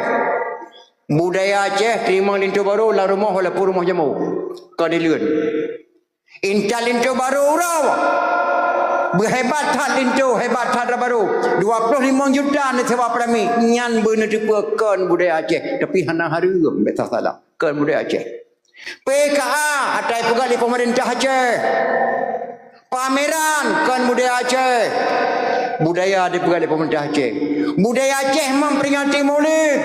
Budaya Aceh timang linto baru la rumah walaupun rumah jamu kan di luen. Incak linto baru urau. Berhebat hat lintu, hebat hat baru 25 juta ni sewa prami nyan bener dipekan budaya Aceh tapi hana harum betul salah kan budaya Aceh. PKA atai pegang di pemerintah Aceh. Pameran kan budaya Aceh. Budaya dipegang di pemerintah Aceh. Budaya Aceh memperingati Maulid.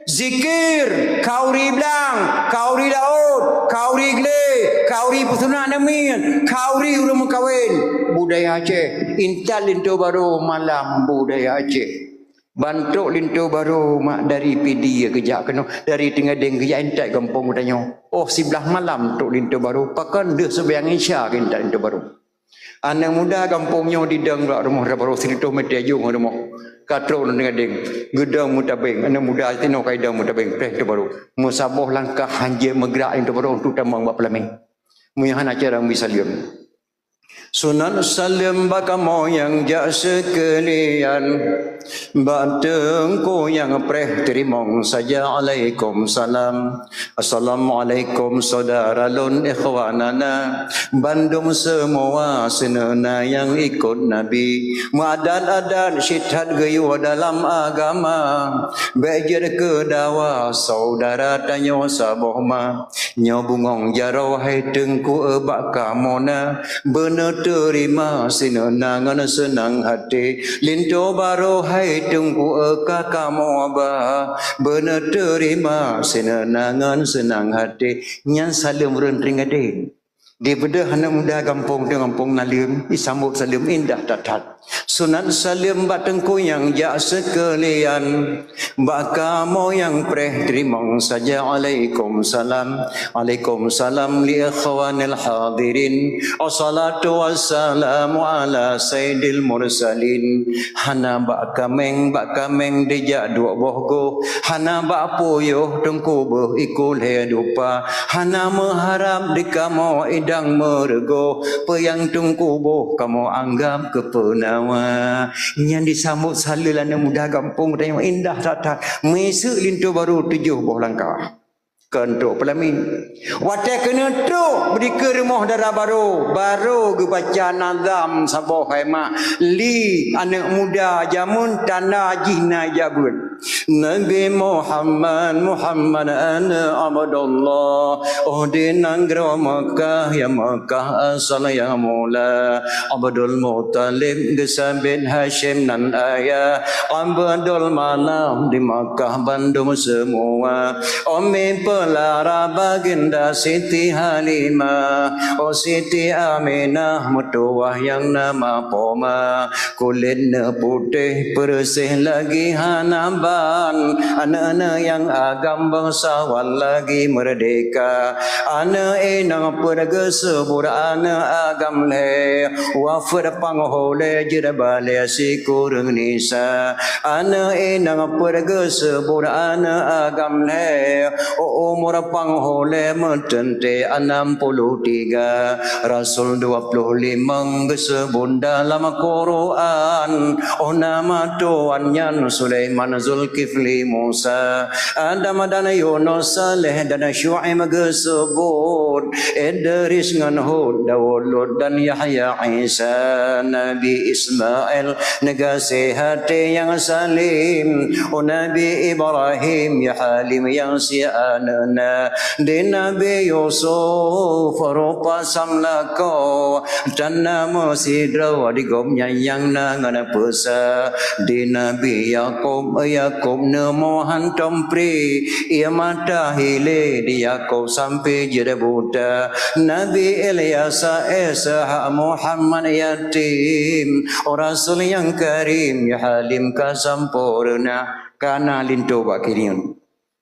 Zikir, kauri belang, kauri laut, kauri gele, kauri pusuna namin, kauri urum kawin. budaya Aceh. Intan Lintu Baru malam budaya Aceh. Bantuk Lintu Baru mak dari PD kejak kena dari Tengading kejak intat kampung tanya. Oh sebelah malam tok Lintu Baru pakan dia sebayang Isya intat Lintu Baru. Anak muda kampungnya di dang rumah baru Sirito Metiajung rumah. Katro Tengading gedang mutabeng anak muda tino kaidang mutabeng Lintu Baru. Musabah langkah hanje megrak Lintu Baru untuk tambang bak pelaming. Muyahan acara bisa liam. Sunan salim bakamo yang jak sekalian batengku yang preh terimong saja alaikum salam. Assalamualaikum saudara lun ikhwanana Bandung semua senena yang ikut Nabi muadan-adan syidhat gayu dalam agama bejer ke dawa saudara tanya sabohma nyobungong jarau hai tengku ebak kamona bener terima sinenangan senang hati Lintu Baru hai tungku eka kamu abah bener terima sinenangan senang hati nyan salim rendring ade di bedah anak muda kampung dengan kampung nalim disambut salim indah tatat Sunan salim batengku yang jak sekalian baka mo yang preh terimong saja alaikum salam li ikhwanil hadirin wassalatu wassalamu ala sayyidil mursalin hana baka meng dijak dua bohgo hana bak puyuh tengku beh ikul hidupa hana mengharap di kamu idang merego peyang tengku boh kamu anggap kepenawa yang disambut salilan muda kampung dan yang indah tata mesek Lintu Baru 7 buah langkah kentuk pelami watak kena tuk beri ke rumah darah baru ke baca nazam saboh haimak li anak muda jamun tanda jina jabun Nabi Muhammad ana abdullah oh di negara Makkah ya Makkah asal ya mula Abdul Muttalib gesabit Hashim nan ayah Abdul Manaf di Makkah Bandung semua Umi Pelara baginda Siti Halimah oh Siti Aminah mutuah yang nama Poma kulitnya putih bersih lagi hanaba anak-anak yang agam bangsawan lagi merdeka anak enang perga sebur anak agam le wafir panghole jirbale sikurung nisa anak enang perga sebur anak agam le umur panghole mentente 63 Rasul 25 gesebun dalam Quran nama tuannya Sulaiman Zulkifli Musa Adam dan Yunus Saleh dan Syuaib gesebut Idris ngan Hud Daud Lut dan Yahya Isa Nabi Ismail negasi hati yang salim Nabi Ibrahim ya Halim yang sianana di Nabi Yusuf rupa samlako dan nama sidra digomnya yang nangan pusa di Nabi Yakub nemo hantom pri ia mata hile di Yakub sampai jeda buta Nabi Ilyasa Isa Muhammad yatim Rasul yang karim ya halim ka sampurna kana Lintu bakirian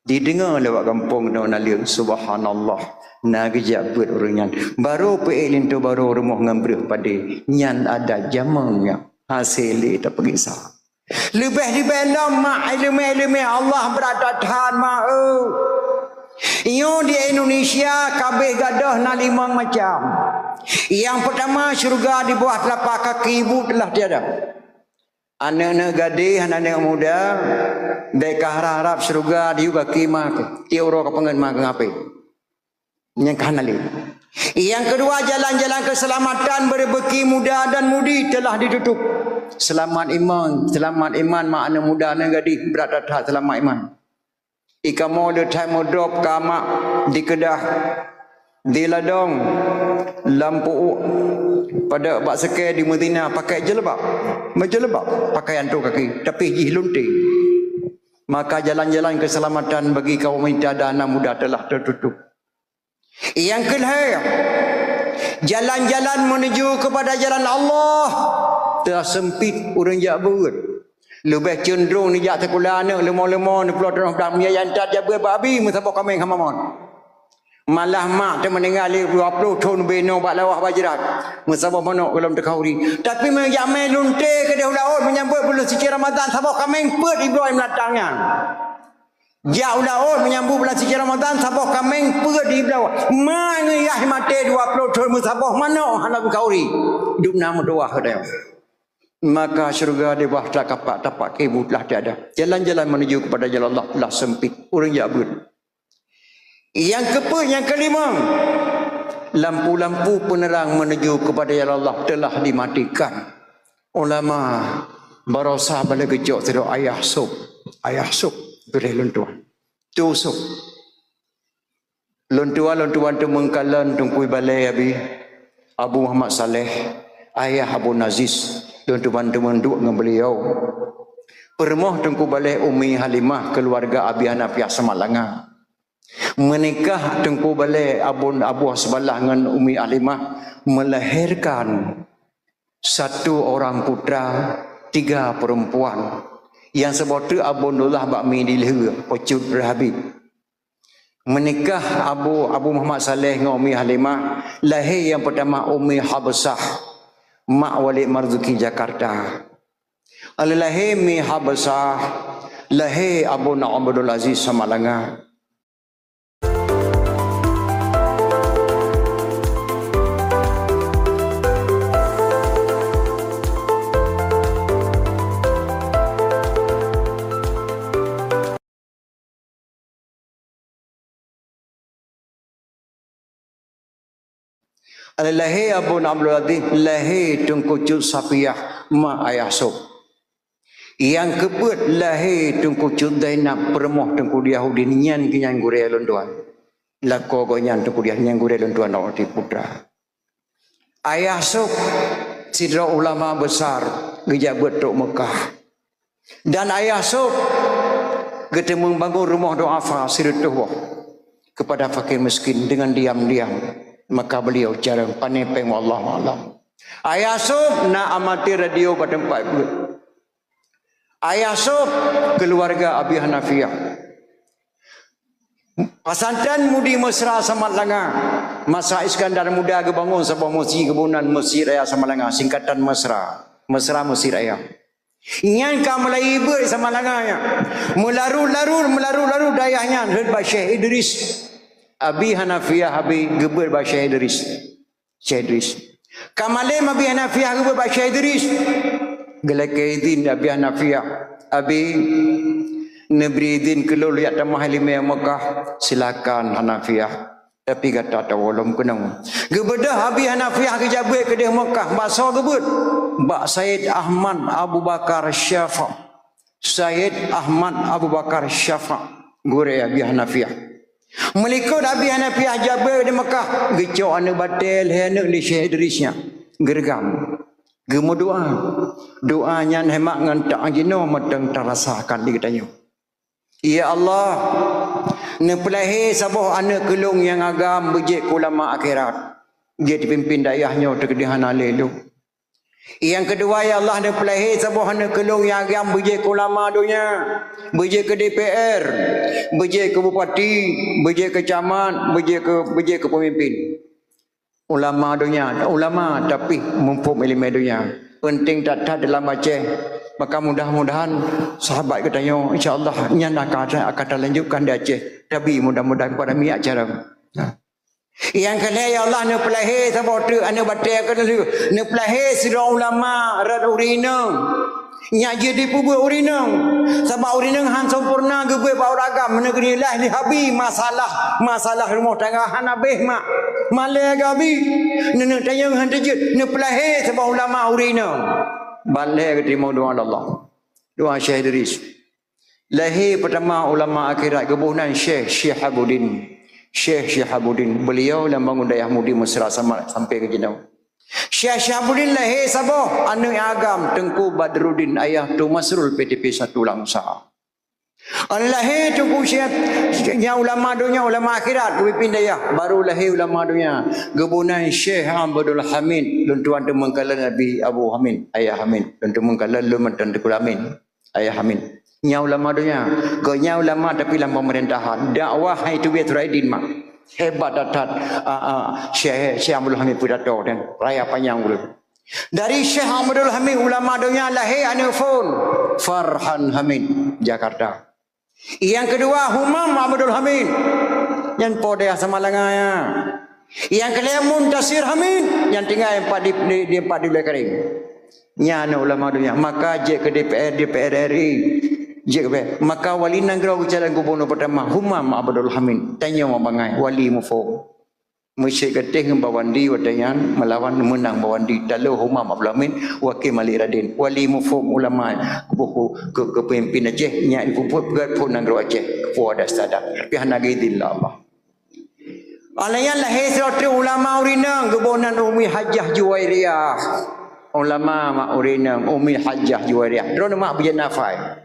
didengar lewat kampung dan alim subhanallah nagijak buat orangnya baru pe Lintu Baru rumah ngambrih pada nyan ada jamannya hasil tak pergi sah lebih dibela mak ilmu Allah beradatan mak di Indonesia kabeh gadah na 5 macam yang pertama syurga di bawah telapak kaki ibu telah tiada anak-anak gadis anak-anak muda mereka harap syurga di kaki mak tiura ke pengen mak ngapai yang kanali yang kedua jalan-jalan keselamatan berbeki muda dan mudi telah ditutup selamat iman makna muda dan gadis beradat selamat iman ikamo de time drop kama di Kedah di Ladong lampu pada bak sekeh di Madinah pakai jelebab pakaian tu kaki tapi jilunti maka jalan-jalan keselamatan bagi kaum wanita dan anak muda telah tertutup yang kedua Jalan-jalan menuju kepada jalan Allah tersempit orang jabut. Lebih cenderung ni jak sekolah anak lemah-lemah ni pulau terang dah yang tak jabut babi musabak kami hamamon. Malah mak tu meninggal 20 tahun beno bak lawah bajirat. Musabak monok dalam tekauri. Tapi menjamai lunte ke daun menyambut bulan suci Ramadan sabak kami put Ibrahim latangnya. Jauh laut menyambut bulan suci Ramadan sabah kameng perut di bawah. Mana yah mati 20 tahun musabah mana anak kauri. Duk nama doa dia. Maka syurga di bawah kapak tapak kebu telah tiada. Jalan-jalan menuju kepada jalan Allah telah sempit. Orang jabut. Yang kelima, lampu-lampu penerang menuju kepada jalan Allah telah dimatikan. Ulama barasa bala gejok sedok ayah sup boleh luntuan tusuk luntuan tu mengkalan tungkui balai abi Abu Muhammad Saleh ayah Abu Naziz luntuan tu menduk dengan beliau permoh tungku balai Umi Halimah keluarga Abi Hanafiah Semalanga menikah tungku balai Abu sebelah dengan Umi Halimah melahirkan satu orang putra 3 perempuan yang sebab tu Abu Nullah Bakmi di leher Pocut Rahabib menikah Abu Muhammad Saleh dengan Umi Halimah lahir yang pertama Umi Habsah Mak Walid Marzuki Jakarta lahir Umi Habsah lahir Abu Abdul Aziz Samalanga. Lahir Abu Abdul Aziz lahir Tunku Cut Safiah mak ayah Sob. Yang kebut lahir Tunku Cut Zainab permoh Tunku Yahudi nyan kinyan gure lontuan. Lako go nyan Tunku dia nyan gure lontuan nak di putra. Ayah Sob sidra ulama besar gejabat tok Mekah. Dan ayah Sob ketemu bangun rumah doa fa siratuh kepada fakir miskin dengan diam-diam. Maka beliau cara panepeng Allah malam. Ayah Sob nak amati radio pada 40. Ayah Sob keluarga Abi Hanafiah. Pasantren Mudi Mesra Samalanga. Masa Iskandar Muda kebangun sebuah masjid kebunan Mesir Raya Samalanga. Singkatan Mesra. Mesra Mesir Raya. Ingat kau Melayu ber Samalanga. Melaru dayahnya. Herd Syekh Idris. Abi Hanafiah Abi geber ba Syekh Idris. Kamalim Abi Hanafiah geber ba Syekh Idris. Gelakaidin Abi Hanafiah Abi Nabridin kelul ya tamah lima Mekah silakan Hanafiah. Tapi kata tawalum kenang. Gebedah Abi Hanafiah kejabat ke dia Mekah bahasa gebet. Bak Said Ahmad Abu Bakar Syafa. Said Ahmad Abu Bakar Syafa gure Abi Hanafiah. Melikut Abi Hanafiah jabar di Mekah. Gecok anak batil anak di Syekh Idrisnya. Gergam. Gemu doa. Doanya hemat ngantak jino matang terasakan di katanya. Ya Allah, nepelahi sabah anak kelung yang agam bejek ulama akhirat. Dia dipimpin dayahnya terkedihan alelu. Yang kedua ya Allah nepelahi sabah anak kelung yang agam bejek ulama dunia. Bejek ke DPR, bejek ke bupati, bejek ke camat, bejek ke pemimpin. Ulama dunia, ulama tapi mumpuk ilmu dunia. Penting tak dalam Aceh. Maka mudah-mudahan sahabat katanya insya-Allah nya akan lanjutkan di Aceh. Tapi mudah-mudahan pada mi acara. Yang kena ya Allah ne pelahi sabot ane batai ke ne pelahi sira ulama rad urina. Nya jadi pubu urina. Sebab urina han sempurna gebe bau ragam negeri lah ni habi masalah rumah tangga han habis mak. Malai gabi ne tanya han tejut ne pelahi sebab ulama urina. Balik terima doa Allah. Doa Syekh Idris. Lahir pertama ulama akhirat kebunan Syekh Syihabuddin. Syekh Syihabuddin. Beliau yang bangun dayah Mudi Mesra sampai ke Jenau. Syekh Syihabuddin lahir Sabah. Anak agam Tengku Badruddin ayah tu Masrul PTP 1 Langsa. Lahir tu kusiat nya ulama dunia, ulama akhirat pemimpin daya, baru lahir ulama dunia. Gebunan Syekh Abdul Hamid lun tuan tu mengkala Nabi Abu Hamid, ayah Hamid lun tu mengkala lun mantan Tukul Hamid, ayah Hamid. Nya ulama dunia, nya ulama tapi dalam pemerintahan. Dakwah itu biar Turaidin mak. Hebat datat Syekh Abdul Hamid pidato dan raya panjang dulu. Dari Syekh Abdul Hamid ulama dunia lahir Anifun Farhan Hamid Jakarta. Yang kedua Humam Abdul Hamid yang podeh sama langaya. Yang kedua Muntasir Hamid yang tinggal di empat di Kering. Nyana ulama dunia. Maka je ke DPR RI. Je ke maka wali negara jalan gubernur pertama Humam Abdul Hamid. Tanya mabangai wali mufo. Mesyik ketih bawandi wadayan melawan menang bawandi dalu Humam Abdul Hamid wakil Malik Radin wali mufum ulama ke pemimpin Aceh nya dipuput pun negara Aceh kepuas dah sadar tapi hanagidillah Allah alayan lahir suatu ulama urinang gebonan Umi Hajjah Juwairiyah ulama mak urinang Umi Hajjah Juwairiyah drone mak berjenafai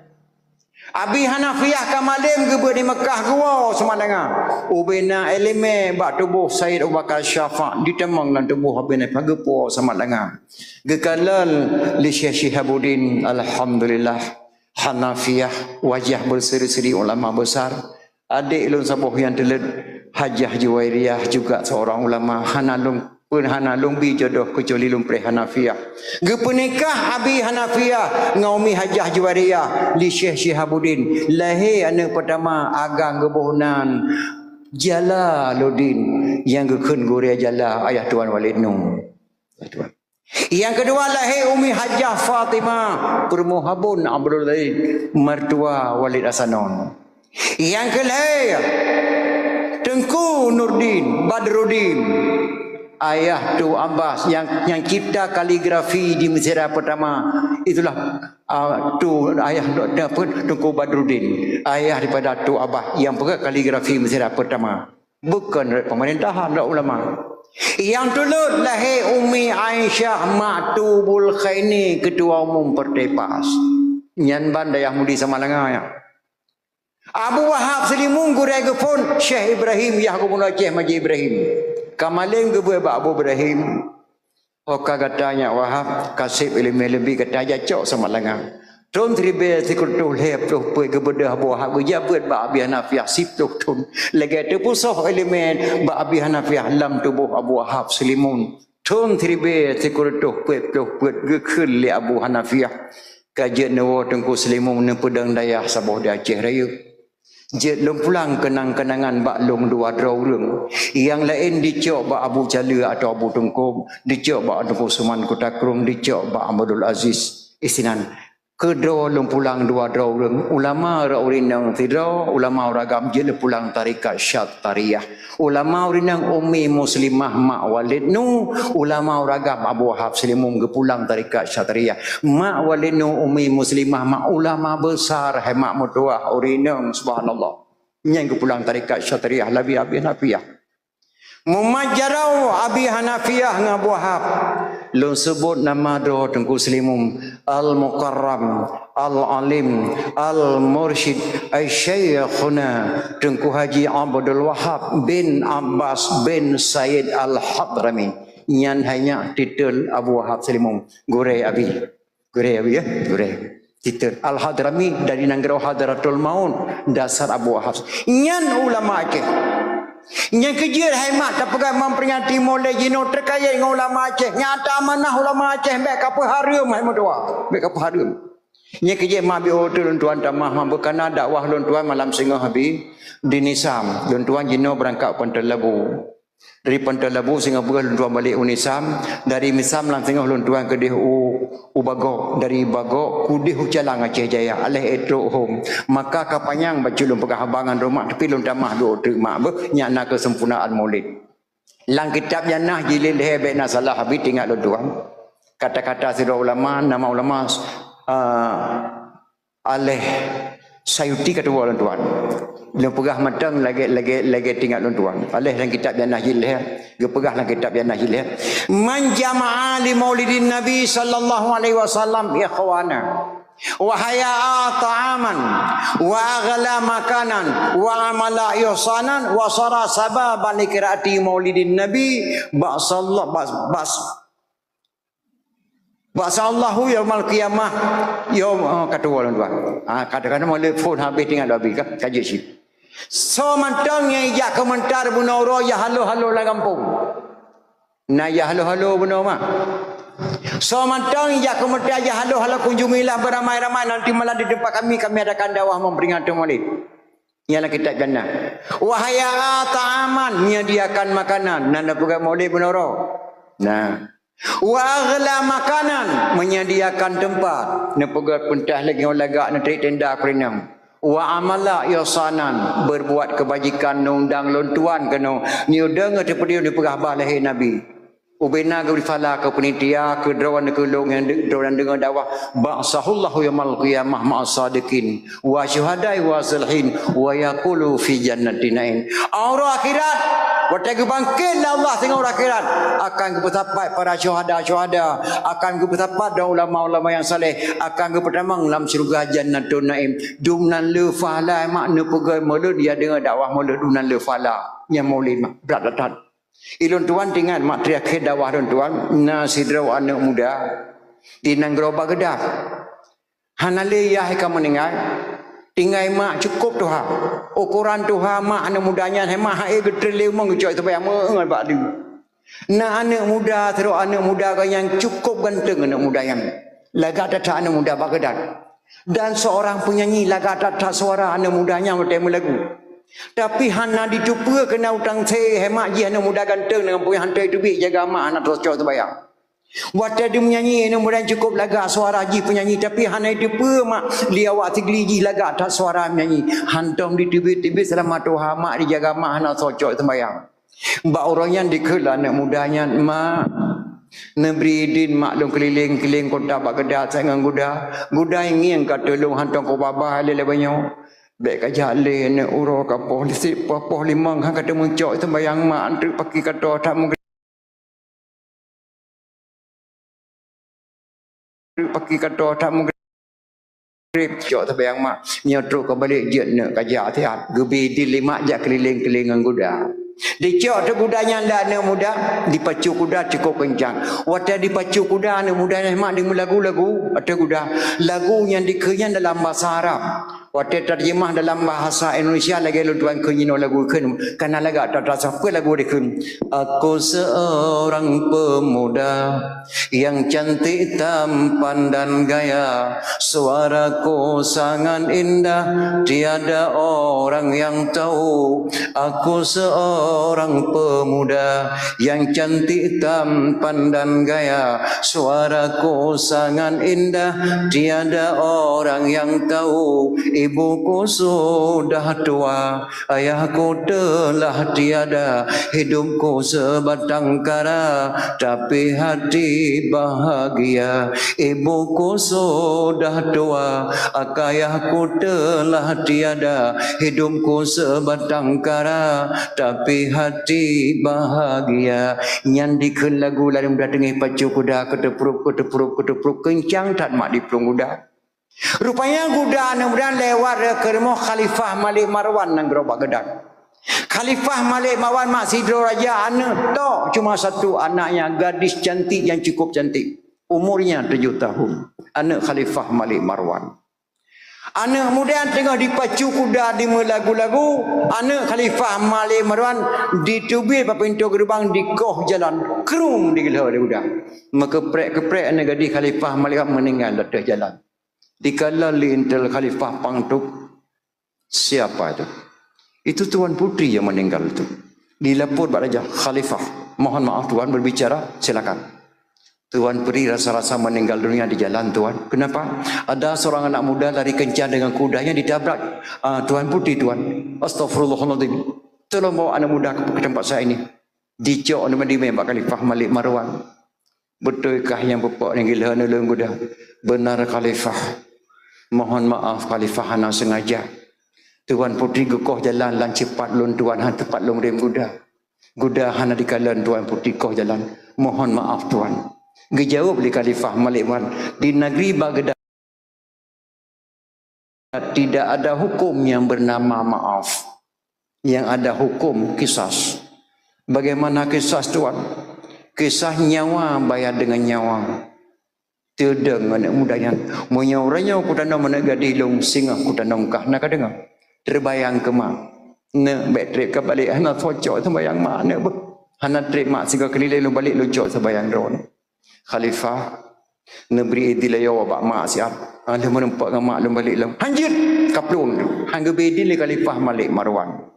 Abi Hanafiyah kamalim ke di Mekah gua semandanga. Ubena elemen bak tubuh Said Abu Bakar Syafa' ditemang dalam tubuh Abina pagepo semandanga. Gekalal li Syekh Shihabuddin alhamdulillah Hanafiyah wajah berseri-seri ulama besar. Adik lun sabuh yang telet Hajjah Juwairiyah juga seorang ulama Hanalung pun Hanalung bi jodoh kecuali lumpre Hanafiyah. Gepenikah Abi Hanafiyah ngaumi Hajjah Juwairiyah li Syekh Shihabuddin. Lahir anak pertama agang gebohnan Jalaluddin yang gekun guria Jala ayah Tuan Walid Nur. Yang kedua lahir Umi Hajjah Fatimah Permuhabun Abdul Laid mertua Walid Hasanon. Yang kelima Tengku Nurdin Badruddin ayah tu Abbas yang cipta kaligrafi di Mesir pertama itulah tu ayah Tengku Badruddin ayah daripada tu Abbas yang pegang kaligrafi Mesir pertama bukan pemerintahan ulama. Yang tulut lahir Umi Aisyah Maktubul Khaini ketua umum Partai PAS nyan bandai Mudi Samalanga ya. Abu Wahab Selimun gurai gepun Syekh Ibrahim Yahkubun Aceh Maji Ibrahim kamalim gebuai Abu Ibrahim oka katanya Wahab kasih ilmu lebih kata aja cok sama lengan tun tribe sikutul hep tu pe gebedah Abu Wahab gejabat ba Abi Hanafiyah sip tu tun lagi tu pusoh elemen ba Abi Hanafiyah lam tubuh Abu Wahab Selimun tun tribe sikutul pe gekun li Abu Hanafiyah kajian nawa Tengku Selimun ne pedang dayah sabuh di Aceh Raya. Je lom pulang kenang-kenangan bak long dua draurung yang lain dicok bak Abu Jala atau Abu Tengku dicok bak Tengku Suman Kota Krung dicok bak Abdul Aziz isinan kedua lom pulang dua draurung ulama raurinang tidak ulama ragam je pulang tarikat Syattariyah ulama urinang Umi Muslimah Mak Walid Nu ulama ragam Abu Wahab Selimun ke pulang tarikat Syattariyah Mak Walid Nu Umi Muslimah Mak ulama besar hemat mutuah urinang subhanallah yang ke pulang tarikat Syattariyah Abi Hanafiyah Mumajarau Abi Hanafiyah Abu Wahab lu sebut nama doa Tengku Selimun Al-Mukarram Al-Alim Al-Mursyid Ay-Syekhuna Tengku Haji Abdul Wahab bin Abbas bin Said Al-Hadrami nyan hanya titel Abu Wahab Selimun Gurei Abi ya Gurei titel Al-Hadrami dari negara Hadratul Maun dasar Abu Wahab nyan ulama Aceh yang kejir hemat terpegang memperingati mulai jino terkait dengan ulama Aceh nyata amanah ulama Aceh baik apa harum hemat doa baik apa harum yang kejir mabi hotel tuan tamah membukana dakwah lun tuan malam singgah habis di Nisam lun tuan jino berangkat Pantai Labu dari Pantai Labu Singapura lun tuan balik Unisam dari Misam lang singgah lun tuan ke Bagok dari Bagok kudih Calang Aceh Jaya alih etro home maka kapanyang baca lun pegah habangan rumah tapi lun tamah do terima nyana kesempurnaan maulid lang kitab janah jilid hebek na salah habis tinggal lun tuan kata-kata sira ulama nama ulama alih Sayuti kata lun tuan lun pegah matang lagi tinggal lun tuan alih dalam kitab janah jilid ge pegah dalam kitab janah jilid man jama'a li maulidin nabi sallallahu alaihi wasallam ikhwana wa haya'a ta'aman wa aghla makanan wa amala ihsanan wa sara sababan liqiraati maulidin nabi Ba'sallahu yaumal qiyamah kata orang tua. Kadang-kadang mau telefon habis tinggal habis kaji sip. So mantang yang ya komentar bunoro ya halo-halo lah kampung. Nah ya halo-halo bunoro mah. So mantang ya komentar ya halo-halo kunjungilah beramai-ramai nanti malam di tempat kami adakan dakwah memperingati Maulid. Ialah kita jannah. Wahaya ta'aman menyediakan makanan nanda pegang Maulid bunoro. Nah wa aghla makanan menyediakan tempat ne pegat pentah lagi lagak ne trik tenda kerenang wa amala ihsanan berbuat kebajikan undang lontuan kena ni dengar tepedi ni pegah lahir nabi ubena ke fala ke penitia ke drawan ke long yang drawan dengar dakwah ba'sahullahu yaumul qiyamah ma'asadiqin wa syuhada'i wa salihin wa yaqulu fi jannatin aura akhirat waktu bangkit Allah tengok orang akhirat akan bertapat para syuhada akan bertapat dan ulama-ulama yang saleh akan bertamang dalam syurga jannatun naim dumnan le fala makna pegai maulud dia dengar dakwah maulud dumnan le fala yang maulid berat datang ilun tuan tinggal mak teriakhir dakwah tuan nasidra anak muda di Nanggroba Kedah hanale ya kamu meninggal tinggal mak cukup Tuhan ukuran Tuhan mak anak mudanya mak hai getrele mong joy tu bayang mengal bak dia na anak muda terus anak muda yang cukup ganteng anak muda yang laga data anak muda Baghdad dan seorang penyanyi laga data suara anak mudanya bertemu lagu tapi hana ditupa kena utang se hemat je anak muda ganteng dengan punya hantai tu bi jaga mak anak terus coy tu bayang waktu dia menyanyi anak muda cukup laga suara ji penyanyi tapi hana ditupa mak dia awak tigli ji laga tak suara menyanyi hantam di tibi-tibi selama Tuhan mak dijaga mak anak terus coy tu bayang mbak orang yang dikela anak mudanya mak Nebri din maklum keliling-keliling kota Baghdad saya dengan guda ingin kata lu hantam ko baba le banyo baik aja le ne uro ka polisi poh limang hang kata muncok itu bayang mak antu pakai kata tak mungkin pakai kata tak mungkin cok tu bayang mak nyotro ke balik je ne kaja tiat gebi di lima jak keliling-keliling dengan guda dicok tu kudanya anak muda dipacu kuda cukup kencang waktu dipacu kuda anak muda mak dengar lagu-lagu ada kuda lagu yang dikenyang dalam bahasa Arab waktu terjemah dalam bahasa Indonesia lagi lu tuan kenyino lagu ken karena lagu tak siapa lagu dikun aku seorang pemuda yang cantik tampan dan gaya suaraku sangat indah tiada orang yang tahu aku seorang pemuda yang cantik tampan dan gaya suaraku sangat indah tiada orang yang tahu ibuku sudah tua, ayahku telah tiada, hidupku sebatang kara, tapi hati bahagia. Ibuku sudah tua, ayahku telah tiada, hidupku sebatang kara, tapi hati bahagia. Nyandikan lagu lalu mendatangi pacu kuda, ketepruk, kencang tak mak diplung kuda. Rupanya kuda mudah lewat ke rumah Khalifah Malik Marwan nang gerobak Gedang. Khalifah Malik Marwan mak sidro raja anak tok cuma satu anaknya gadis cantik yang cukup cantik. Umurnya 7 tahun. Anak Khalifah Malik Marwan. Anak muda yang tengah dipacu kuda di lagu-lagu, anak Khalifah Malik Marwan ditubir pada pintu gerbang di koh jalan kerung di gelah kuda. Maka keprek anak gadis Khalifah Malik meninggal di jalan. Dikala lintel Khalifah Pangtuk, siapa itu? Itu Tuan Putri yang meninggal itu. Dilapor pada Raja Khalifah, mohon maaf Tuan berbicara, silakan. Tuan Putri rasa-rasa meninggal dunia di jalan Tuan. Kenapa? Ada seorang anak muda lari kencang dengan kudanya ditabrak. Tuan Putri Tuan, astagfirullahaladzim. Tolong bawa anak muda ke tempat saya ini. Dicok nama di Mbak Khalifah Malik Marwan. Betulkah yang bapak yang gila nolong kuda? Benar Khalifah. Mohon maaf Khalifah hana sengaja. Tuan Putri gekoh jalan lan cepat lun Tuan han tepat lung rem kuda. Kuda hana dikalan Tuan Putri koh jalan. Mohon maaf Tuan. Gejawab li Khalifah Malik Marwan di negeri Baghdad. tidak ada hukum yang bernama maaf. Yang ada hukum kisas. Bagaimana kisas tuan? Kisah nyawa bayar dengan nyawa. Terdeng anak mudanya. Menyauranya ku tanam mana gadilung singa ku tanam kah nak dengar. Terbayang ke mak. Ne baterai ke balik hana socok sembayang mak ne be. Hana trip mak singa kelilai lu balik lu cok sembayang drone. Khalifah neberi idilayo bak mak siap. Ada menempat dengan mak lu balik lu. Hanjir kaplung. Hangga bedil Khalifah Malik Marwan.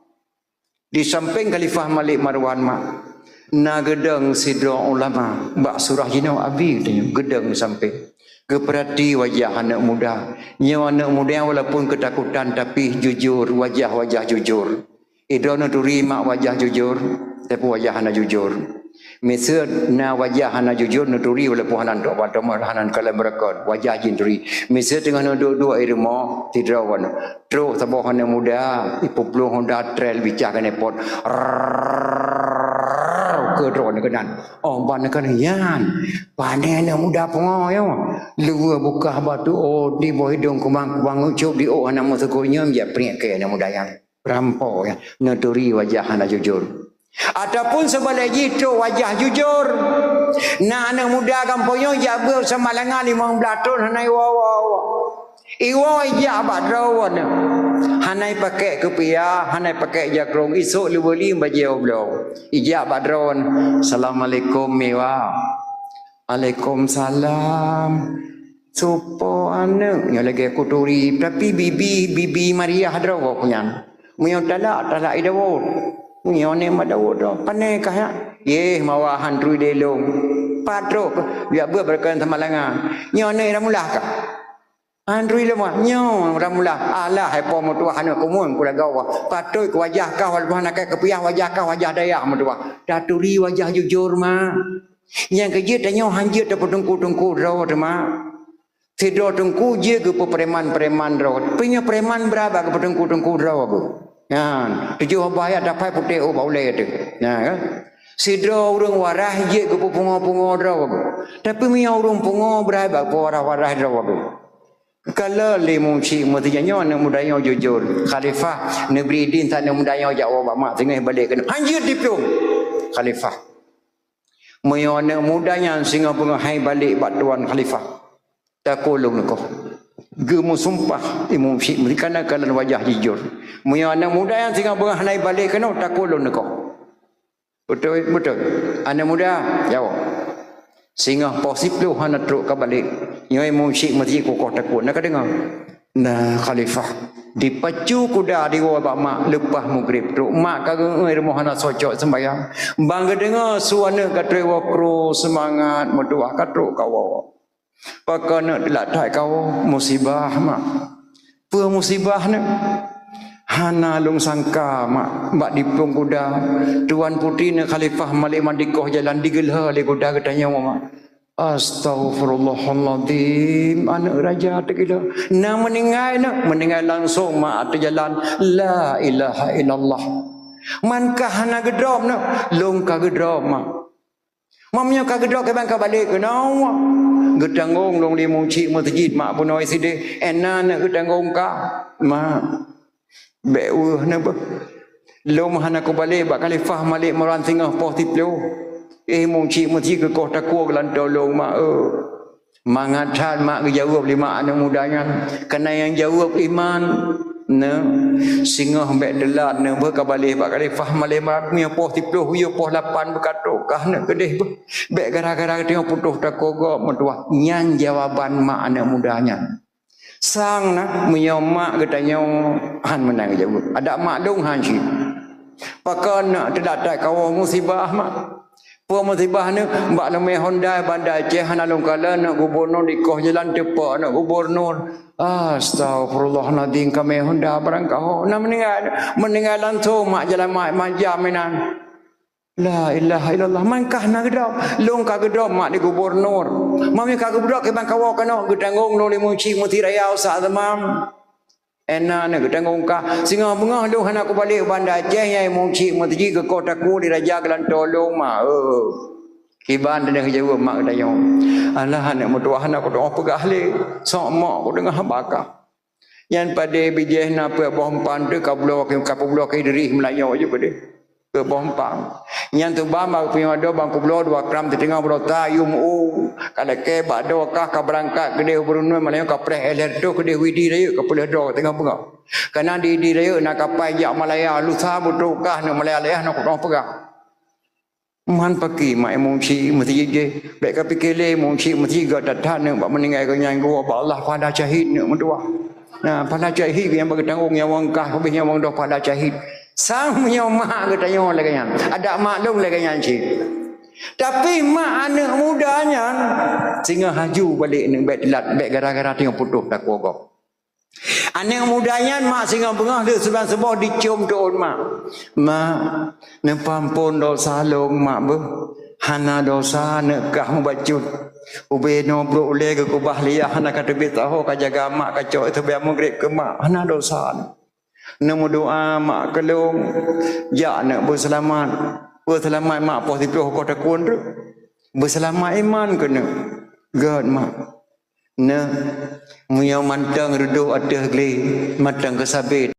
Di samping Khalifah Malik Marwan mak. Na gedang sidra ulama bak surah jinau abi tanya gedang sampai keperhati wajah anak muda nyawa anak muda walaupun ketakutan tapi jujur wajah-wajah jujur idona turi mak wajah jujur tapi wajah anak jujur mesir na wajah anak jujur nuturi walaupun hanan tok pada hanan kalam berakon wajah jin turi mesir dengan dua irma tidrawan terus sabah anak muda ipuplu Honda Trail bicara nepot ke drone ke dan oh ban kan yan pandai anak muda pengo yo luar buka batu oh di bawah hidung kumang ucup di oh anak musuhnya ya pria ke anak muda yang rampau ya nuturi wajah anak jujur ataupun sebaliknya itu wajah jujur nah anak muda kampungnya jaga semalangan 15 tahun hanai wawa iwa ya badrawan hanai pakai kepiah hanai pakai jakrong esok lu beli baju belum ijak badron assalamualaikum mewa Waalaikumsalam supo anak yang lagi aku turi tapi bibi Maria hadrawa punya muyo talak idawo muyo ne madawo do panai kah ye mawahan tru delong patro biar berkan semalangan nyo ne ramulah ka Andri lemah nyo ramulah Allah hai po mutua hana kumun kula gawa patoi ke wajah kau walaupun nak kepiah wajah kau wajah daya mutua daturi wajah jujur ma yang kerja tanya hanjir dapat tengku rawat ma tidur tengku je ke preman rawat punya preman berapa ke tengku rawat ke kan 7 bayar dapat putih oh boleh tu nah kan sidro urang warah je ke pungo rawat tapi punya urang pungo berapa warah rawat kalau lemu cik mutinya anak mudanya jujur Khalifah negeri din tak anak mudanya jawab mak tengah balik kena hanjir dipiung Khalifah moyo anak mudanya singa penghai balik bak tuan Khalifah tak kolong kau gemu sumpah imam cik mereka kalan wajah jujur moyo anak muda yang singa penghai balik kena tak kolong kau betul anak muda jawab sehingga positif hana teruk ke balik nyai musyik mesti kokoh takut nak dengar nah Khalifah dipacu kuda di bawah mak lepas maghrib teruk mak kagak ngai rumah hana socok sembayang bangga dengar suara katoi wakro semangat medua katruk kau pakana dilatai kau musibah mak pe musibah nak hana lung sangka mak dipung kuda tuan putri ne Khalifah Malik Mandikoh jalan digelha le kuda katanya mak astagfirullahaladzim anak raja tergila na meninggal langsung mak atau jalan la ilaha illallah mankah hana gedrop nak lung ka gedrop mak mamnya ka gedrop ke bangka balik ke nawa gedangong long limung cik masjid mak punoi side enan gedangong ka mak bewa napa lom hana ko balik bak Khalifah Malik Marwan tengah poh tiplo mung cik mesti ke kau takut lan tolong mak mangatan mak jawab lima anak mudanya kena yang jawab iman ne singa mbek delat ne ber ka balik bak Khalifah Malik Marwan mi poh tiplo yo poh 8 berkatok kah ne gedeh bek gara-gara tengok putus takut go metua nyang jawaban mak anak mudanya sang nak menyomak katanya han menang jawab ada maklum han si pakan nak terdapat kau musibah mak po musibah ni mbak lemeh Honda bandar Aceh han alung kala nak gubernur di koh jalan tepak nak gubernur astagfirullahaladzim kami Honda barang kau nak meninggal langsung mak jalan mak jaminan la ilaha illallah mankah nak gedap long ka gedap mak di gubernur mami ka gedap ke bang kawa kana gedangong lo limu ci muti raya usa tamam ena ne gedangong ka singa bengah lu hana ku balik bandar Aceh yai mu ci muti ke kota ku di raja kelan tolong mak kiban dengan jawab mak dayong Allah nak mutuah nak ku doa pegah le sok mak ku dengar bakah Yang pada bijih na pe bompan tu kablo ke diri Melayu aja pada. Pe bompang. Yang tu bamba punya do bang kublo 2 gram tengah berota yum kada ke bado kah ka berangkat gede berunoi Melayu ka preh eler do gede widi rayu ka pulih do tengah bunga. Karena di rayu nak kapai jak Malaya lusa butu kah nak Malaya nak kau pegang. Man pagi mai mungsi mesti je baik ka pikirle mungsi mesti ga datang nak meninggal ke nyai gua Allah pada syahid nak mentua. Nah pada syahid yang bagi tanggung yang wang kah habis yang wang dah pada syahid. Sang punya mak ke tanya lagi yang ada maklum lagi yang cik. Tapi mak anak mudanya sehingga haju balik ni baik telat baik gara-gara tengok putus tak kuat. Anak mudanya mak singa bengah dia sebab dicium doon mak. Mak nepampun dosa long mak be. Hana dosa nekah membacut. Ube no bro ule ke kubah liah hana kata betaho ka jaga mak kacau itu biar mengrip ke mak. Hana dosa. Nemu doa mak kelung. Ya nak berselamat. Berselamat mak positif kota kun tu. Berselamat iman kena. God mak. Nah, muya mantang reduh atas geli, mantang kesabit.